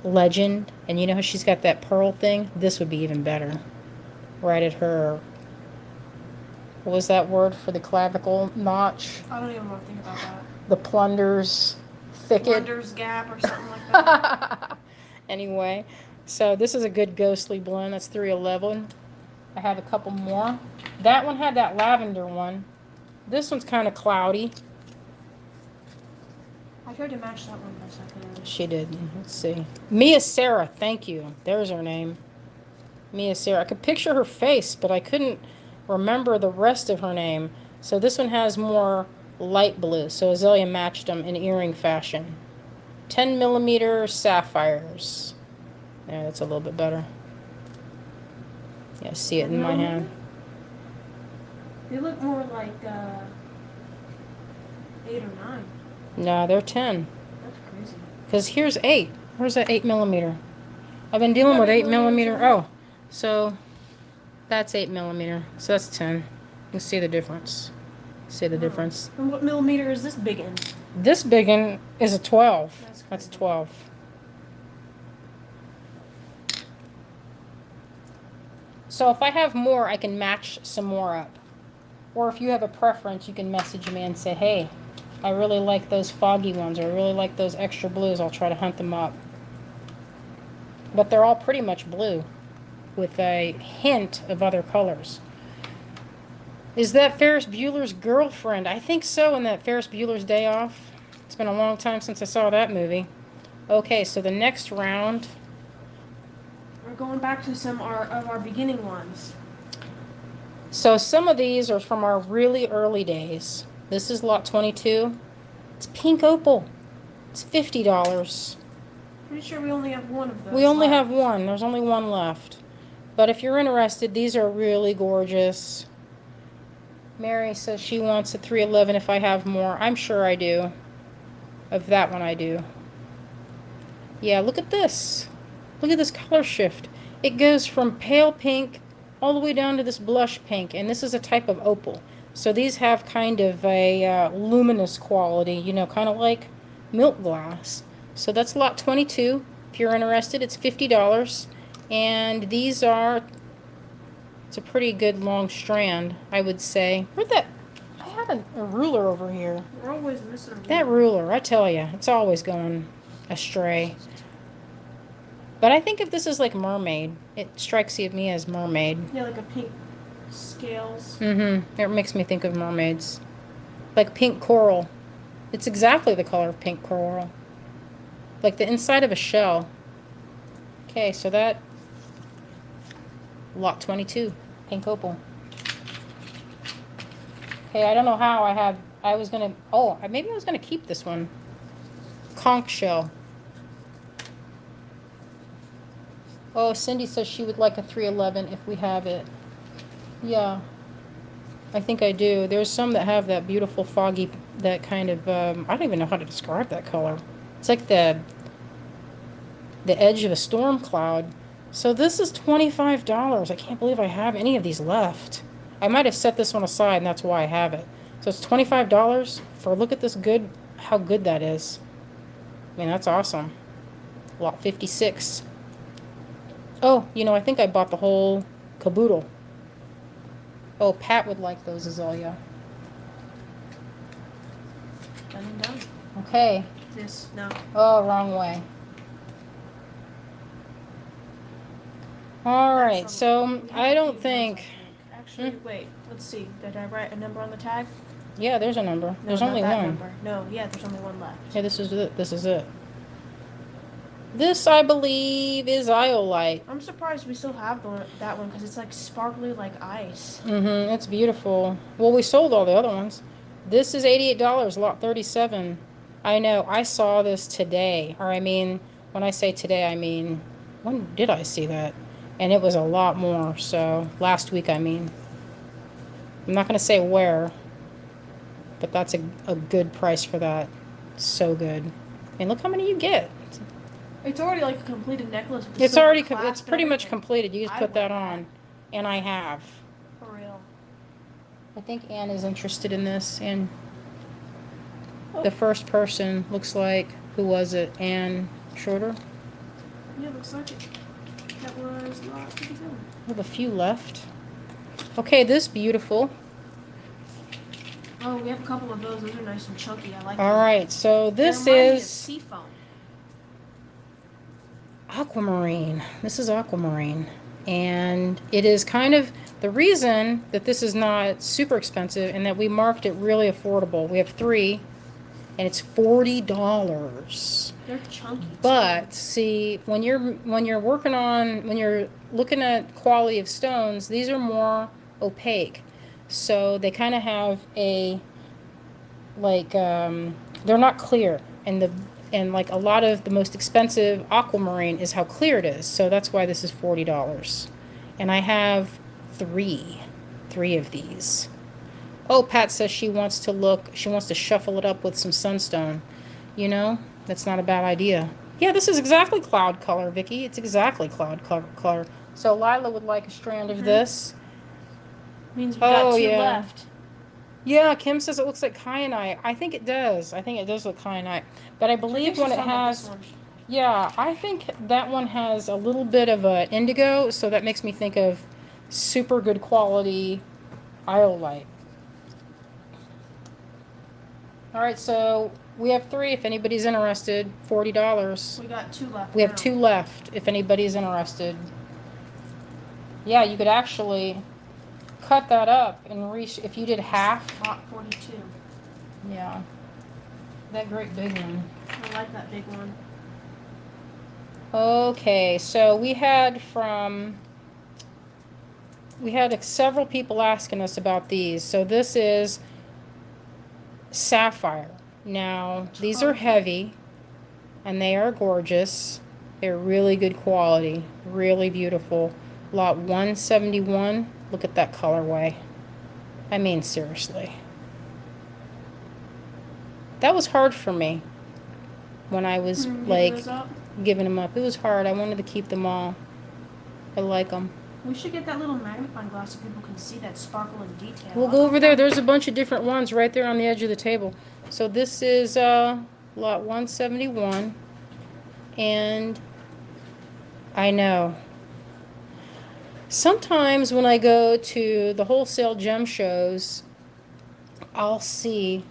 Legend, and you know how she's got that pearl thing? This would be even better. Right at her, what was that word for the clavicle notch? I don't even want to think about that. The plunder's thicket. Plunder's gap or something like that. Anyway, so this is a good ghostly blend. That's 311. I have a couple more. That one had that lavender one. This one's kind of cloudy. I tried to match that one for a second. She did. Let's see. Mia Sarah, thank you. There's her name. Mia Sarah. I could picture her face, but I couldn't remember the rest of her name. So this one has more light blue. So Azalea matched them in earring fashion. 10 millimeter sapphires. Yeah, that's a little bit better. Yeah, see it in my hand. They look more like 8 or 9. No, they're 10. That's crazy. Because here's 8. Where's that 8 millimeter? I've been dealing with 8 millimeter. Oh, so that's 8 millimeter. So that's 10. You can see the difference. See the difference. And what millimeter is this big in? This big one is a 12. That's 12. So if I have more, I can match some more up. Or if you have a preference, you can message me and say, hey, I really like those foggy ones, or I really like those extra blues. I'll try to hunt them up. But they're all pretty much blue with a hint of other colors. Is that Ferris Bueller's Girlfriend? I think so, in that Ferris Bueller's Day Off. It's been a long time since I saw that movie. Okay, so the next round. We're going back to some of our beginning ones. So some of these are from our really early days. This is lot 22. It's pink opal. It's $50. Pretty sure we only have one of those. We only have one. There's only one left. But if you're interested, these are really gorgeous. Mary says she wants a 311 if I have more. I'm sure I do. Of that one I do. Yeah, look at this. Look at this color shift. It goes from pale pink all the way down to this blush pink. And this is a type of opal. So these have kind of a luminous quality, you know, kind of like milk glass. So that's lot 22. If you're interested, it's $50. And these are, it's a pretty good long strand, I would say. Where'd that, I had a ruler over here. We're always missing a ruler. That ruler, I tell you, it's always going astray. But I think if this is like mermaid, it strikes me as mermaid. Yeah, like a pink scales. Mm-hmm. It makes me think of mermaids. Like pink coral. It's exactly the color of pink coral. Like the inside of a shell. Okay, so that lot 22, pink opal. Okay, I don't know how I was gonna, maybe I was gonna keep this one. Conch shell. Oh, Cindy says she would like a 311 if we have it. Yeah, I think I do. There's some that have that beautiful foggy, that kind of, I don't even know how to describe that color. It's like the edge of a storm cloud. So this is $25. I can't believe I have any of these left. I might have set this one aside and that's why I have it. So it's $25 for, look at this good, how good that is. I mean, that's awesome. Lot 56. Oh, you know, I think I bought the whole caboodle. Oh, Pat would like those, Azalea. Done and done. Okay. This, no. Oh, wrong way. All right, so I don't think. Actually, wait. Let's see. Did I write a number on the tag? Yeah, there's a number. No, There's not only that one. number. No, yeah, there's only one left. Yeah, this is it. This is it. This, I believe, is Iolite. I'm surprised we still have that one because it's like sparkly like ice. Mm-hmm. It's beautiful. Well, we sold all the other ones. This is $88, lot 37. I know. I saw this today. Or I mean, when I say today, I mean, when did I see that? And it was a lot more. So last week, I mean. I'm not going to say where, but that's a good price for that. So good. And look how many you get. It's already like a completed necklace. With It's silver already, clasp it's and pretty much everything. completed. You just I put that want on. And I have. For real. I think Anne is interested in this. And the first person looks like, who was it? Anne Shorter? Yeah, looks like it. That was lot 57. We have a few left. Okay, this beautiful. Oh, we have a couple of those. Those are nice and chunky. I like All them. right, so this They remind me of is seafoam. aquamarine. This is aquamarine. And it is kind of the reason that this is not super expensive and that we marked it really affordable. We have 3 and it's $40. They're chunky. But see, when you're looking at quality of stones, these are more opaque. So they kind of have a they're not clear, and like a lot of the most expensive aquamarine is how clear it is. So that's why this is $40. And I have three of these. Oh, Pat says she wants to shuffle it up with some sunstone. You know, that's not a bad idea. Yeah, this is exactly cloud color, Vicky. It's exactly cloud color. So Lila would like a strand of this. Means we've got two left. Yeah, Kim says it looks like kyanite. I think it does. I think it does look kyanite. But I believe when it has... Yeah, I think that one has a little bit of a indigo, so that makes me think of super good quality iolite. All right, so we have three if anybody's interested. $40. We got two left. We have two left if anybody's interested. Yeah, you could actually cut that up and if you did half. Lot 42. Yeah. That great big one. I like that big one. Okay, so we had several people asking us about these. So this is sapphire. Now, these are heavy and they are gorgeous. They're really good quality, really beautiful. Lot 171. Look at that colorway. I mean, seriously. That was hard for me when I was giving them up. It was hard. I wanted to keep them all. I like them. We should get that little magnifying glass so people can see that sparkle in detail. We'll go over there. There's a bunch of different ones right there on the edge of the table. So this is lot 171. And I know. Sometimes when I go to the wholesale gem shows, I'll see...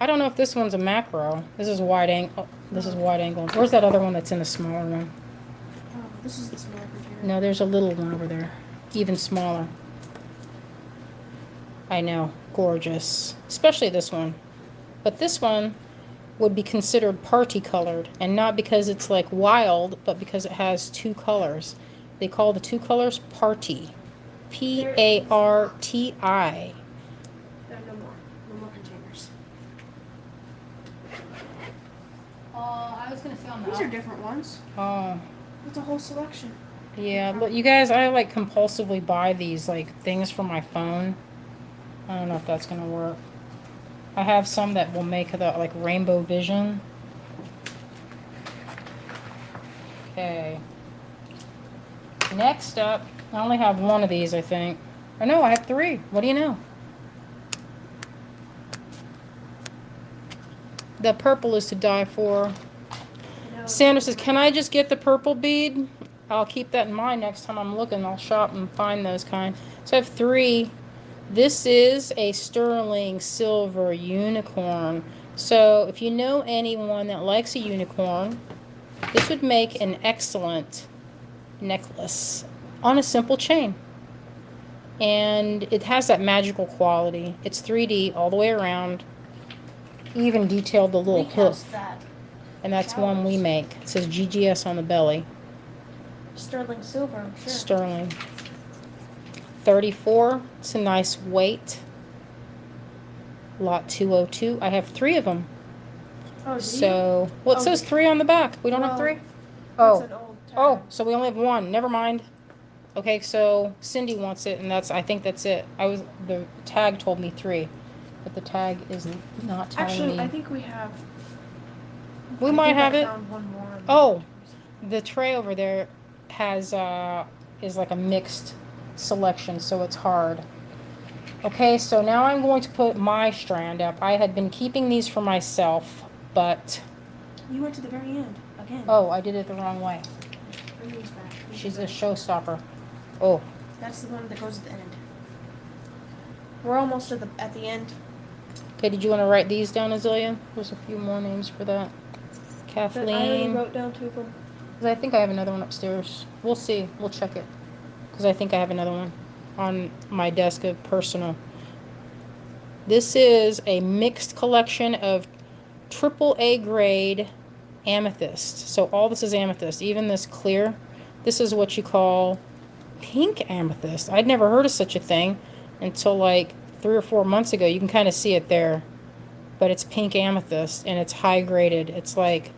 I don't know if this one's a macro. This is wide angle. Oh, this is wide angle. Where's that other one that's in the smaller one? Oh, this is the smaller computer. No, there's a little one over there. Even smaller. I know. Gorgeous. Especially this one. But this one would be considered party colored. And not because it's like wild, but because it has two colors. They call the two colors party. Parti. I was gonna say on these are different ones. Oh. It's a whole selection. Yeah, but you guys, I like compulsively buy these like things for my phone. I don't know if that's gonna work. I have some that will make the like rainbow vision. Okay. Next up, I only have one of these, I think. Or no, I have three. What do you know? The purple is to die for. Sandra says, can I just get the purple bead? I'll keep that in mind next time I'm looking. I'll shop and find those kind. So I have three. This is a sterling silver unicorn. So if you know anyone that likes a unicorn, this would make an excellent necklace on a simple chain. And it has that magical quality. It's 3D all the way around. Even detailed the little hoof. And that's one we make. It says GGS on the belly. Sterling silver, I'm sure. Sterling. 34. It's a nice weight. Lot 202. I have three of them. Oh, so, well, it says three on the back. We don't have three? Oh, so we only have one. Never mind. Okay, so Cindy wants it, and I think that's it. The tag told me three, but the tag is not telling me. Actually, I think we have. We might have it. Found one more. Oh, the tray over there has is like a mixed selection, so it's hard. Okay, so now I'm going to put my strand up. I had been keeping these for myself, but... You went to the very end, again. Oh, I did it the wrong way. Bring these back. She's a showstopper. Oh. That's the one that goes at the end. We're almost at the end. Okay, did you want to write these down, Azealia? There's a few more names for that. Kathleen. I already wrote down two of them. Because I think I have another one upstairs. We'll see. We'll check it. Because I think I have another one on my desk of personal. This is a mixed collection of AAA grade amethyst. So all this is amethyst, even this clear. This is what you call pink amethyst. I'd never heard of such a thing until like 3 or 4 months ago. You can kind of see it there, but it's pink amethyst and it's high graded. It's like,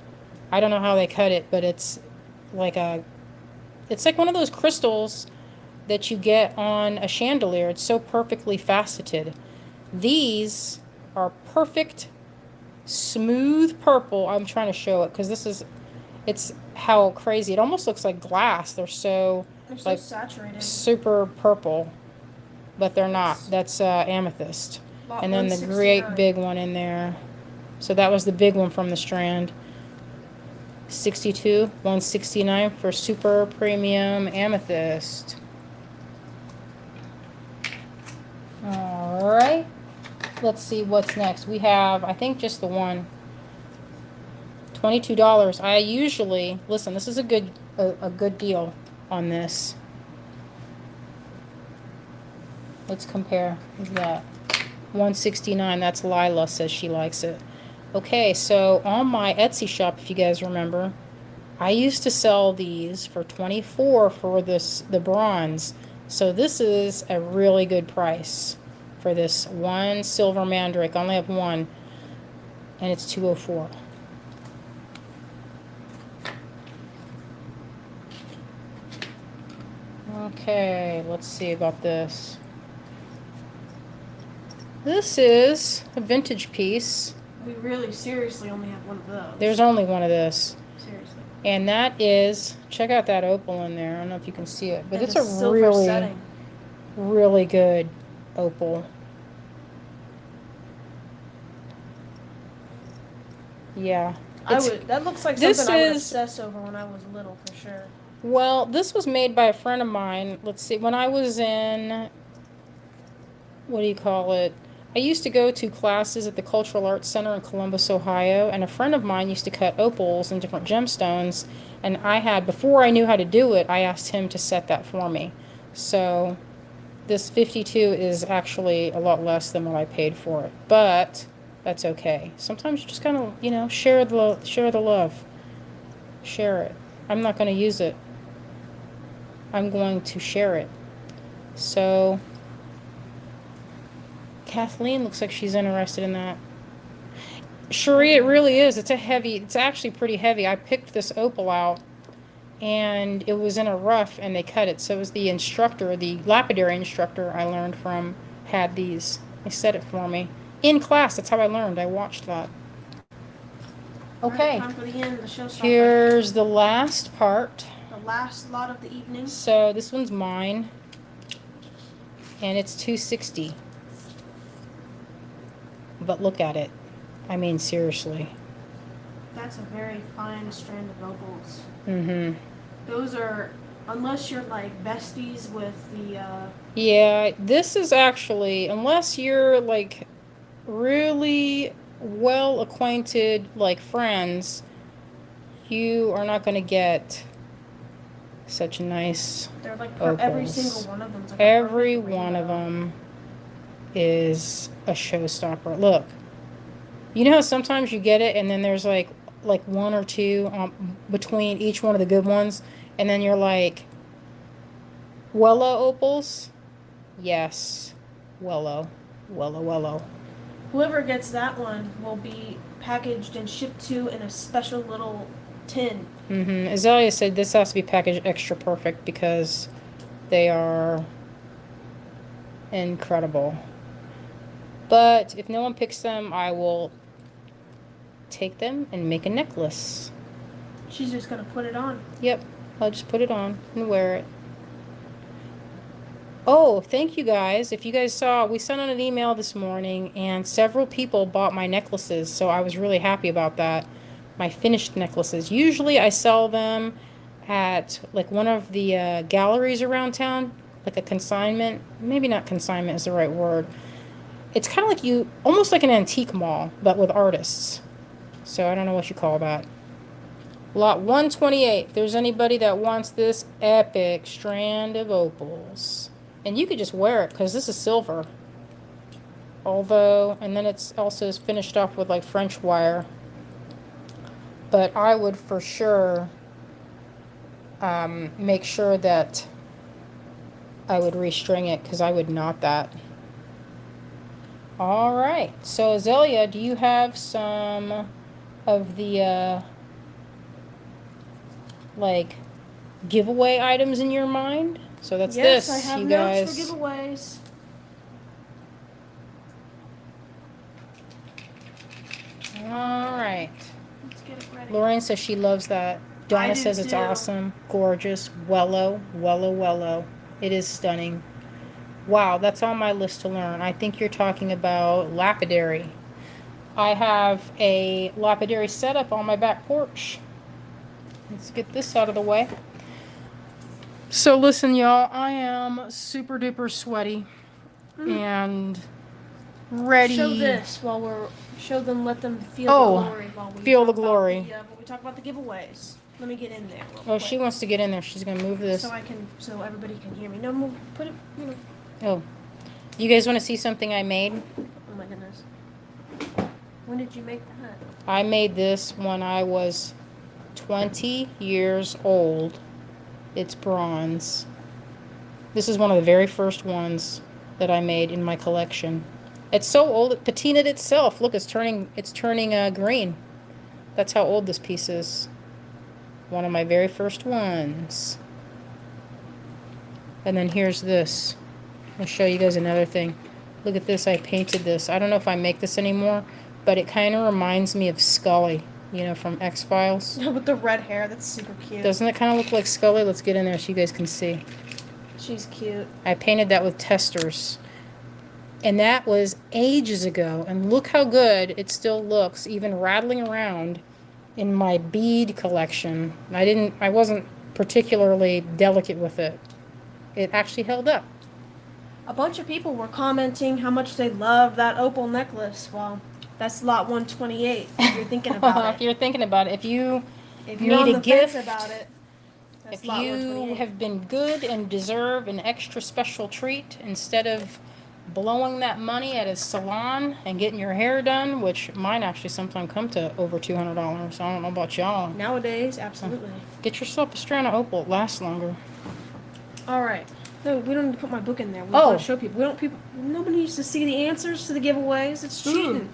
I don't know how they cut it, but it's like one of those crystals that you get on a chandelier. It's so perfectly faceted. These are perfect, smooth purple. I'm trying to show it because it's how crazy. It almost looks like glass. They're so like saturated. Super purple, but they're not. That's amethyst. Lot And then the 169. great big one in there. So that was the big one from the strand. 62, 169 for super premium amethyst. All right. Let's see what's next. We have, I think, just the one. $22. I usually, listen, this is a good deal on this. Let's compare that. 169. That's Lila says she likes it. Okay, so on my Etsy shop, if you guys remember, I used to sell these for $24 for the bronze. So this is a really good price for this one silver mandrake. I only have one, and it's $204. Okay, let's see about this. This is a vintage piece. We really seriously only have one of those. There's only one of this. Seriously. And that is, check out that opal in there. I don't know if you can see it, but And it's the a silver really, setting. really good opal. Yeah. That looks like this something I would is- obsess over when I was little, for sure. Well, this was made by a friend of mine. Let's see, when I was in, what do you call it? I used to go to classes at the Cultural Arts Center in Columbus, Ohio, and a friend of mine used to cut opals and different gemstones, and before I knew how to do it, I asked him to set that for me. So this 52 is actually a lot less than what I paid for it, but that's okay. Sometimes you just kind of, share the love. Share it. I'm not going to use it. I'm going to share it. So Kathleen looks like she's interested in that. Cherie, it really is. It's actually pretty heavy. I picked this opal out and it was in a rough and they cut it. So it was the lapidary instructor I learned from had these. They set it for me. In class, that's how I learned. I watched that. Okay. Time for the end, the showstopper. Here's the last part. The last lot of the evening. So this one's mine. And it's $260. But look at it. I mean, seriously. That's a very fine strand of opals. Mm-hmm. Those are, unless you're like besties with the, Yeah, this is actually, unless you're like really well acquainted, like friends, you are not going to get such nice they're like opals. every single one of them. Like Every one of them is a showstopper. Look, you know how sometimes you get it and then there's like one or two between each one of the good ones, and then you're like, Wello opals? Yes, Wello. Whoever gets that one will be packaged and shipped to in a special little tin. Mm-hmm. Azalea said this has to be packaged extra perfect because they are incredible. But if no one picks them, I will take them and make a necklace. She's just gonna put it on. Yep, I'll just put it on and wear it. Oh, thank you guys. If you guys saw, we sent out an email this morning and several people bought my necklaces, so I was really happy about that. My finished necklaces. Usually I sell them at like one of the galleries around town, like a consignment. Maybe not consignment is the right word. It's kind of like almost like an antique mall, but with artists. So I don't know what you call that. Lot 128. If there's anybody that wants this epic strand of opals. And you could just wear it because this is silver. Although, and then it's also finished off with like French wire. But I would for sure make sure that I would restring it because I would knot that. All right. So Azalea, do you have some of the like giveaway items in your mind? So that's yes, this, I have you notes guys. for giveaways. All right. Let's get it ready. Lorraine says she loves that. Donna I do says it's too. awesome, gorgeous, wello, wello, wello. It is stunning. Wow, that's on my list to learn. I think you're talking about lapidary. I have a lapidary setup on my back porch. Let's get this out of the way. So listen, y'all, I am super duper sweaty and ready. Show this while we're let them feel the glory while we feel the talk about glory. when we talk about the giveaways. Let me get in there. Real Oh, quick. she wants to get in there. She's gonna move this. So everybody can hear me. No, move. Put it. Oh, you guys want to see something I made? Oh my goodness. When did you make that? I made this when I was 20 years old. It's bronze. This is one of the very first ones that I made in my collection. It's so old it patinaed itself. Look, it's turning green. That's how old this piece is. One of my very first ones. And then here's this. I'll show you guys another thing. Look at this. I painted this. I don't know if I make this anymore, but it kind of reminds me of Scully, you know, from X-Files. With the red hair, that's super cute. Doesn't it kind of look like Scully? Let's get in there so you guys can see. She's cute. I painted that with testers. And that was ages ago. And look how good it still looks, even rattling around in my bead collection. I wasn't particularly delicate with it. It actually held up. A bunch of people were commenting how much they love that opal necklace. Well, that's lot 128 if you're thinking about If you're thinking about it, if you're Need on the gift, fence about it, that's if lot you 128. have been good and deserve an extra special treat, instead of blowing that money at a salon and getting your hair done, which mine actually sometimes come to over $200. I don't know about y'all. Nowadays, absolutely. Get yourself a strand of opal. It lasts longer. All right. No, we don't need to put my book in there. We Oh. want to show people. Nobody needs to see the answers to the giveaways. It's cheating.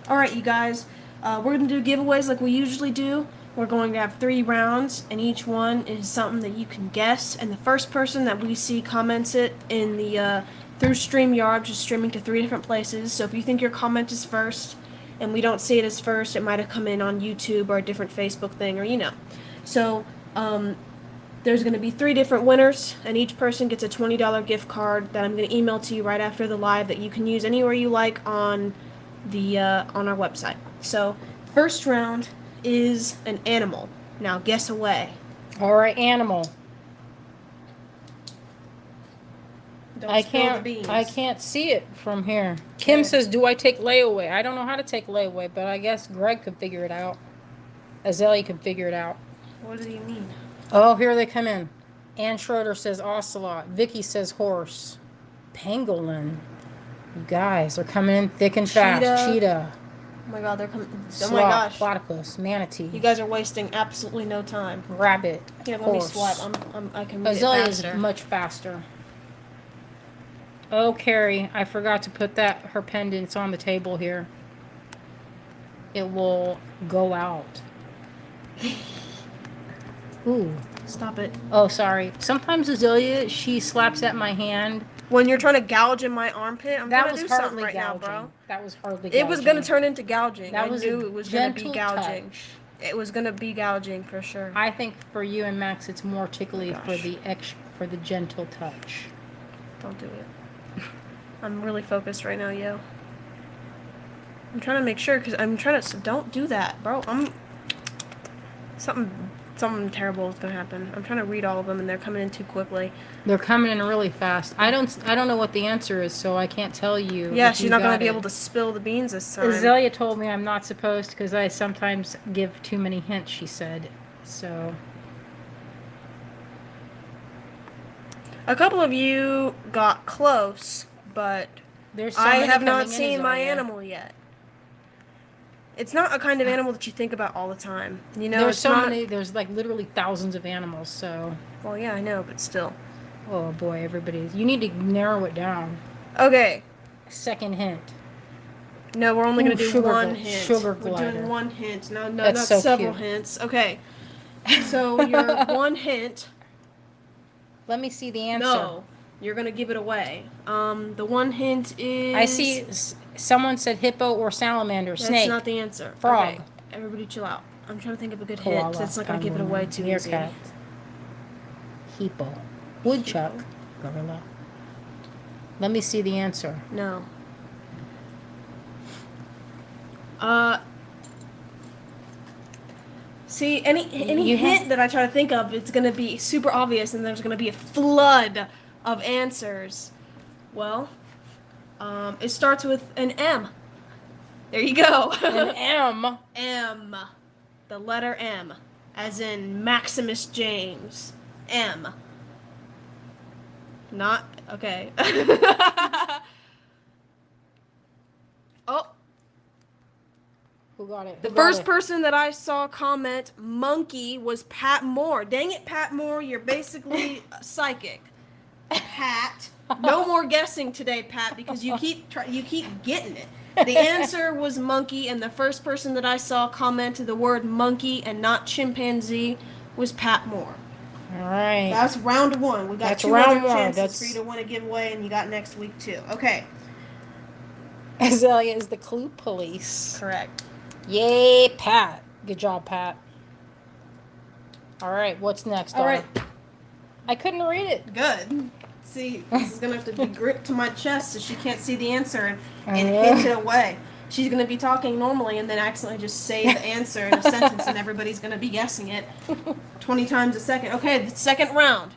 All right, you guys. We're going to do giveaways like we usually do. We're going to have 3 rounds, and each one is something that you can guess. And the first person that we see comments it in the through StreamYard, which is streaming to 3 different places. So if you think your comment is first, and we don't see it as first, it might have come in on YouTube or a different Facebook thing, or So there's going to be 3 different winners, and each person gets a $20 gift card that I'm going to email to you right after the live that you can use anywhere you like on the on our website. So first round is an animal. Now guess away. All right, animal. Don't I spill the beans. can't see it from here. Kim says, "Do I take layaway?" I don't know how to take layaway, but I guess Greg could figure it out. Azalea could figure it out. What do you mean? Oh, here they come in. Ann Schroeder says ocelot. Vicky says horse. Pangolin. You guys are coming in thick and fast. Cheetah. Oh my god, they're coming. Oh Sloth, my gosh. platypus, manatee. You guys are wasting absolutely no time. Rabbit. Here, let me horse. swipe. I can read Azalea it is faster. much faster. Oh, Carrie, I forgot to put her pendants on the table here. It will go out. Ooh. Stop it. Oh, sorry. Sometimes Azalea, she slaps at my hand. When you're trying to gouge in my armpit, I'm That trying was to do something hardly right gouging. now, bro. That was hardly gouging. It was gonna turn into gouging. That I was knew a it was gonna be gentle gouging. touch. It was gonna be gouging for sure. I think for you and Max, it's more tickly for gosh. the gentle touch. Don't do it. I'm really focused right now, yo. I'm trying to make sure because I'm trying to. Don't do that, bro. Something terrible is gonna happen. I'm trying to read all of them and they're coming in too quickly. They're coming in really fast. I don't know what the answer is, so I can't tell you. Yeah, if she's you not gonna got be it. able to spill the beans this time. Azalea told me I'm not supposed because I sometimes give too many hints, she said. So. A couple of you got close, but There's so I many have not coming in, seen my Azalea. animal yet. It's not a kind of animal that you think about all the time. You know, There's it's so not... many. There's like literally thousands of animals. So, Well, yeah, I know, but still. oh boy, everybody's. You need to narrow it down. Okay. Second hint. No, we're only Ooh, going to do one hint. Sugar We're glider. doing one hint. No, That's not so several cute. hints. Okay. So your one hint. Let me see the answer. No, you're gonna give it away. The one hint is. I see. Someone said hippo or salamander. That's Snake. not the answer. Frog. Okay, everybody chill out. I'm trying to think of a good Koala. hint. It's not gonna give it away too easy. Meerkat. Hippo. Woodchuck. Gorilla. Let me see the answer. No. See, any hint that I try to think of, it's gonna be super obvious, and there's gonna be a flood of answers. Well, it starts with an M. There you go. An M. M. The letter M. As in Maximus James. M. Not... Okay. Oh. Who got it? The first person that I saw comment monkey was Pat Moore. Dang it, Pat Moore. You're basically psychic. Pat. No more guessing today, Pat, because you keep getting it. The answer was monkey, and the first person that I saw commented the word monkey and not chimpanzee was Pat Moore. All right. That's round one. We got That's two round other one. chances for you to win a giveaway, and you got next week too. Okay. Azalea is the clue police. Correct. Yay, Pat. Good job, Pat. All right, what's next? All right. I couldn't read it. Good. See, this is going to have to be gripped to my chest so she can't see the answer and hint it away. She's going to be talking normally and then accidentally just say the answer in a sentence and everybody's going to be guessing it 20 times a second. Okay, the second round.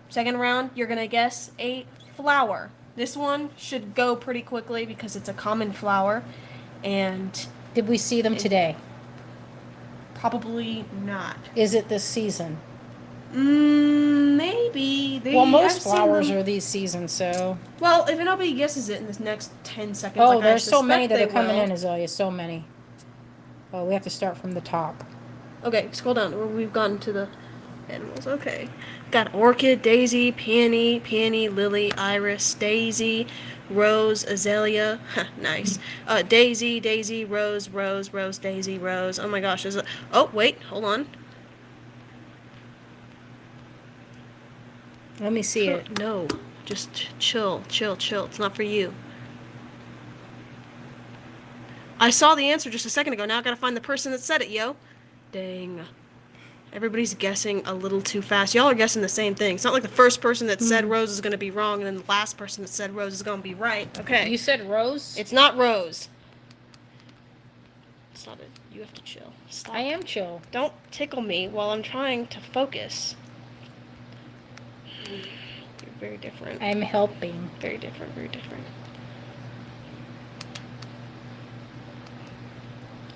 Second round, you're going to guess a flower. This one should go pretty quickly because it's a common flower. And Did we see them today? probably not. Is it this season? Maybe. Well, most I've seen flowers them. are these seasons, so. Well, if nobody guesses it in this next 10 seconds, Oh, like I there's so many suspect that are they coming will. in, Azalea. So many. Oh, we have to start from the top. Okay, scroll down. We've gotten to the animals. Okay. Got orchid, daisy, peony, lily, iris, daisy, rose, azalea. Nice. Daisy, rose, daisy, rose. Oh my gosh. Oh, wait. Hold on. Let me see it. No. Just chill. It's not for you. I saw the answer just a second ago. Now I gotta find the person that said it, yo. Dang. Everybody's guessing a little too fast. Y'all are guessing the same thing. It's not like the first person that said rose is going to be wrong, and then the last person that said rose is going to be right. Okay. You said rose? It's not rose. It's not it. You have to chill. Stop. I am chill. Don't tickle me while I'm trying to focus. You're very different. I'm helping. Very different.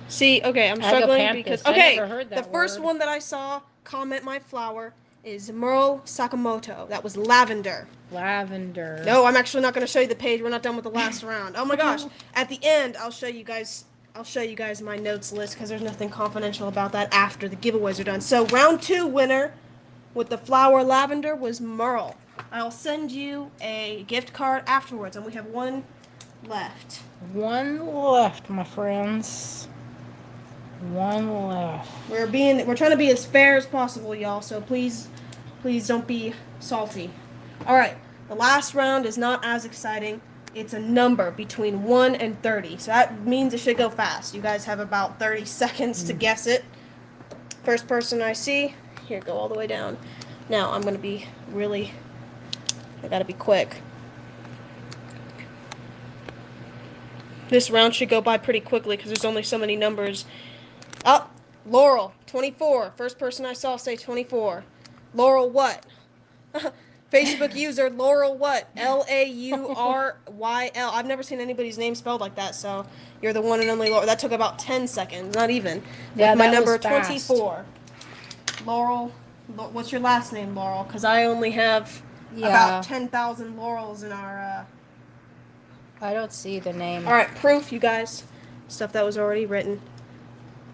See, okay, I'm struggling because... I Okay, never heard that the first word. one that I saw comment my flower is Merle Sakamoto. That was lavender. Lavender. No, I'm actually not going to show you the page. We're not done with the last round. Oh my gosh. At the end, I'll show you guys my notes list because there's nothing confidential about that after the giveaways are done. So round 2 winner with the flower lavender was Merle. I'll send you a gift card afterwards, and we have one left. One left, my friends. One left. We're trying to be as fair as possible, y'all. So please don't be salty. All right, the last round is not as exciting. It's a number between 1 and 30, so that means it should go fast. You guys have about 30 seconds to guess it. First person I see, here, go all the way down. Now I'm gonna be I gotta be quick. This round should go by pretty quickly because there's only so many numbers. Oh, Laurel, 24. First person I saw say 24. Laurel what? Facebook user Laurel what? L-A-U-R-Y-L. I've never seen anybody's name spelled like that, so you're the one and only Laurel. That took about 10 seconds, not even. Yeah, my that number was fast. 24. Laurel, what's your last name, Laurel? Because I only have Yeah. about 10,000 Laurels in our... I don't see the name. All right, proof, you guys. stuff that was already written.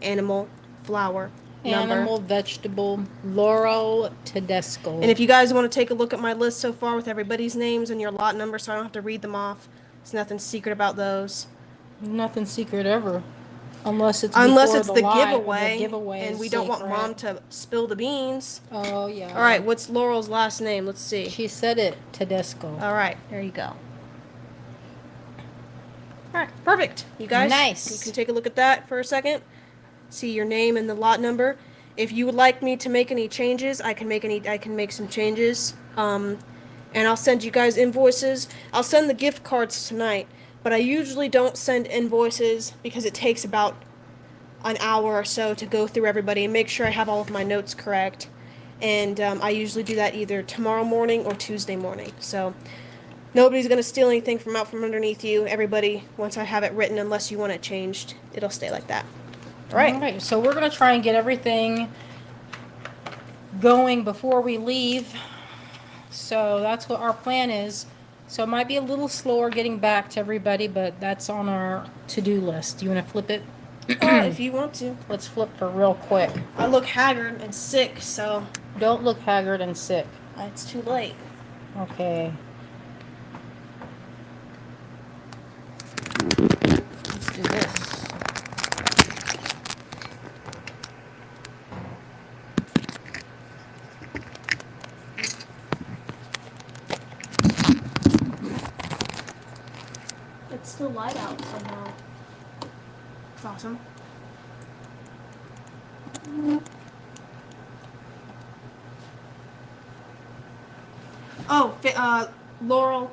Animal, flower, number. Animal, vegetable, Laurel Tedesco. And if you guys want to take a look at my list so far with everybody's names and your lot number so I don't have to read them off, there's nothing secret about those. Nothing secret ever. Unless it's the giveaway. giveaway, and we don't want Mom to spill the beans. Oh, yeah. All right, what's Laurel's last name? Let's see. She said it, Tedesco. All right, there you go. All right, perfect. You guys, Nice. You can take a look at that for a second. See your name and the lot number. If you would like me to make any changes, I can make some changes. And I'll send you guys invoices. I'll send the gift cards tonight. But I usually don't send invoices because it takes about an hour or so to go through everybody and make sure I have all of my notes correct. And I usually do that either tomorrow morning or Tuesday morning. So nobody's going to steal anything from out from underneath you. Everybody, once I have it written, unless you want it changed, it'll stay like that. All right. All right. So we're going to try and get everything going before we leave. So that's what our plan is. So it might be a little slower getting back to everybody, but that's on our to-do list. Do you want to flip it? If you want to. Let's flip for real quick. I look haggard and sick, so Don't look haggard and sick. it's too late. Okay. Let's do this. It's still light out somehow. It's awesome. Oh, Laurel,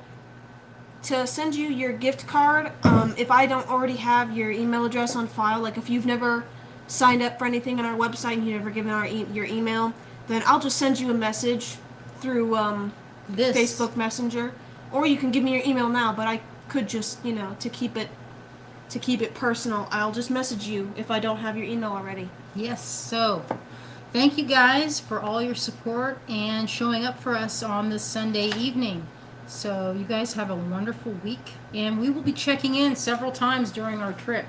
to send you your gift card, if I don't already have your email address on file, like if you've never signed up for anything on our website and you've never given your email, then I'll just send you a message through This. Facebook Messenger, or you can give me your email now, but I could just, to keep it personal, I'll just message you if I don't have your email already. Yes, so thank you guys for all your support and showing up for us on this Sunday evening. So you guys have a wonderful week, and we will be checking in several times during our trip.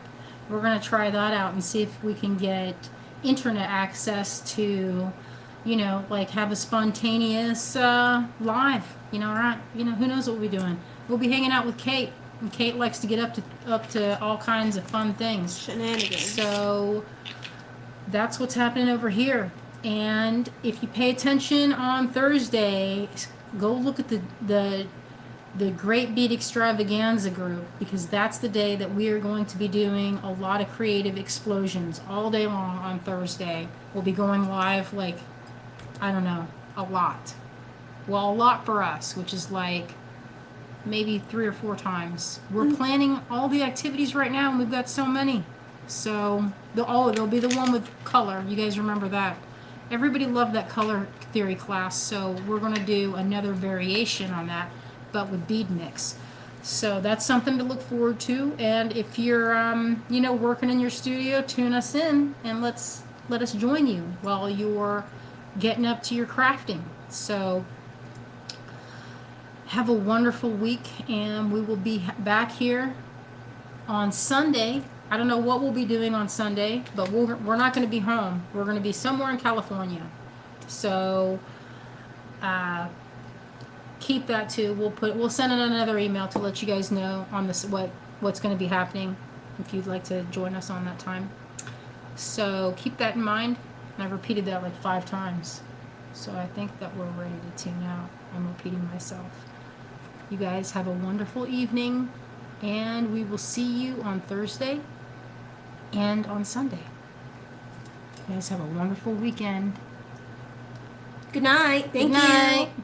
We're going to try that out and see if we can get internet access to, like have a spontaneous live. Right? Who knows what we'll be doing. We'll be hanging out with Kate, and Kate likes to get up to all kinds of fun things. Shenanigans. So that's what's happening over here. And if you pay attention on Thursday, go look at the Great Beat Extravaganza group, because that's the day that we are going to be doing a lot of creative explosions all day long on Thursday. We'll be going live a lot. Well, a lot for us, which is like maybe 3 or 4 times. We're planning all the activities right now, and we've got so many. So there'll be the one with color. You guys remember that? Everybody loved that color theory class, so we're going to do another variation on that, but with bead mix. So that's something to look forward to. And if you're working in your studio, tune us in and let us join you while you're getting up to your crafting. So have a wonderful week, and we will be back here on Sunday. I don't know what we'll be doing on Sunday, but we're not going to be home. We're going to be somewhere in California. So keep that too. We'll send in another email to let you guys know on this what's going to be happening if you'd like to join us on that time. So keep that in mind. And I've repeated that like 5 times. So I think that we're ready to tune out. I'm repeating myself. You guys have a wonderful evening, and we will see you on Thursday and on Sunday. You guys have a wonderful weekend. Good night. Thank Good night. you.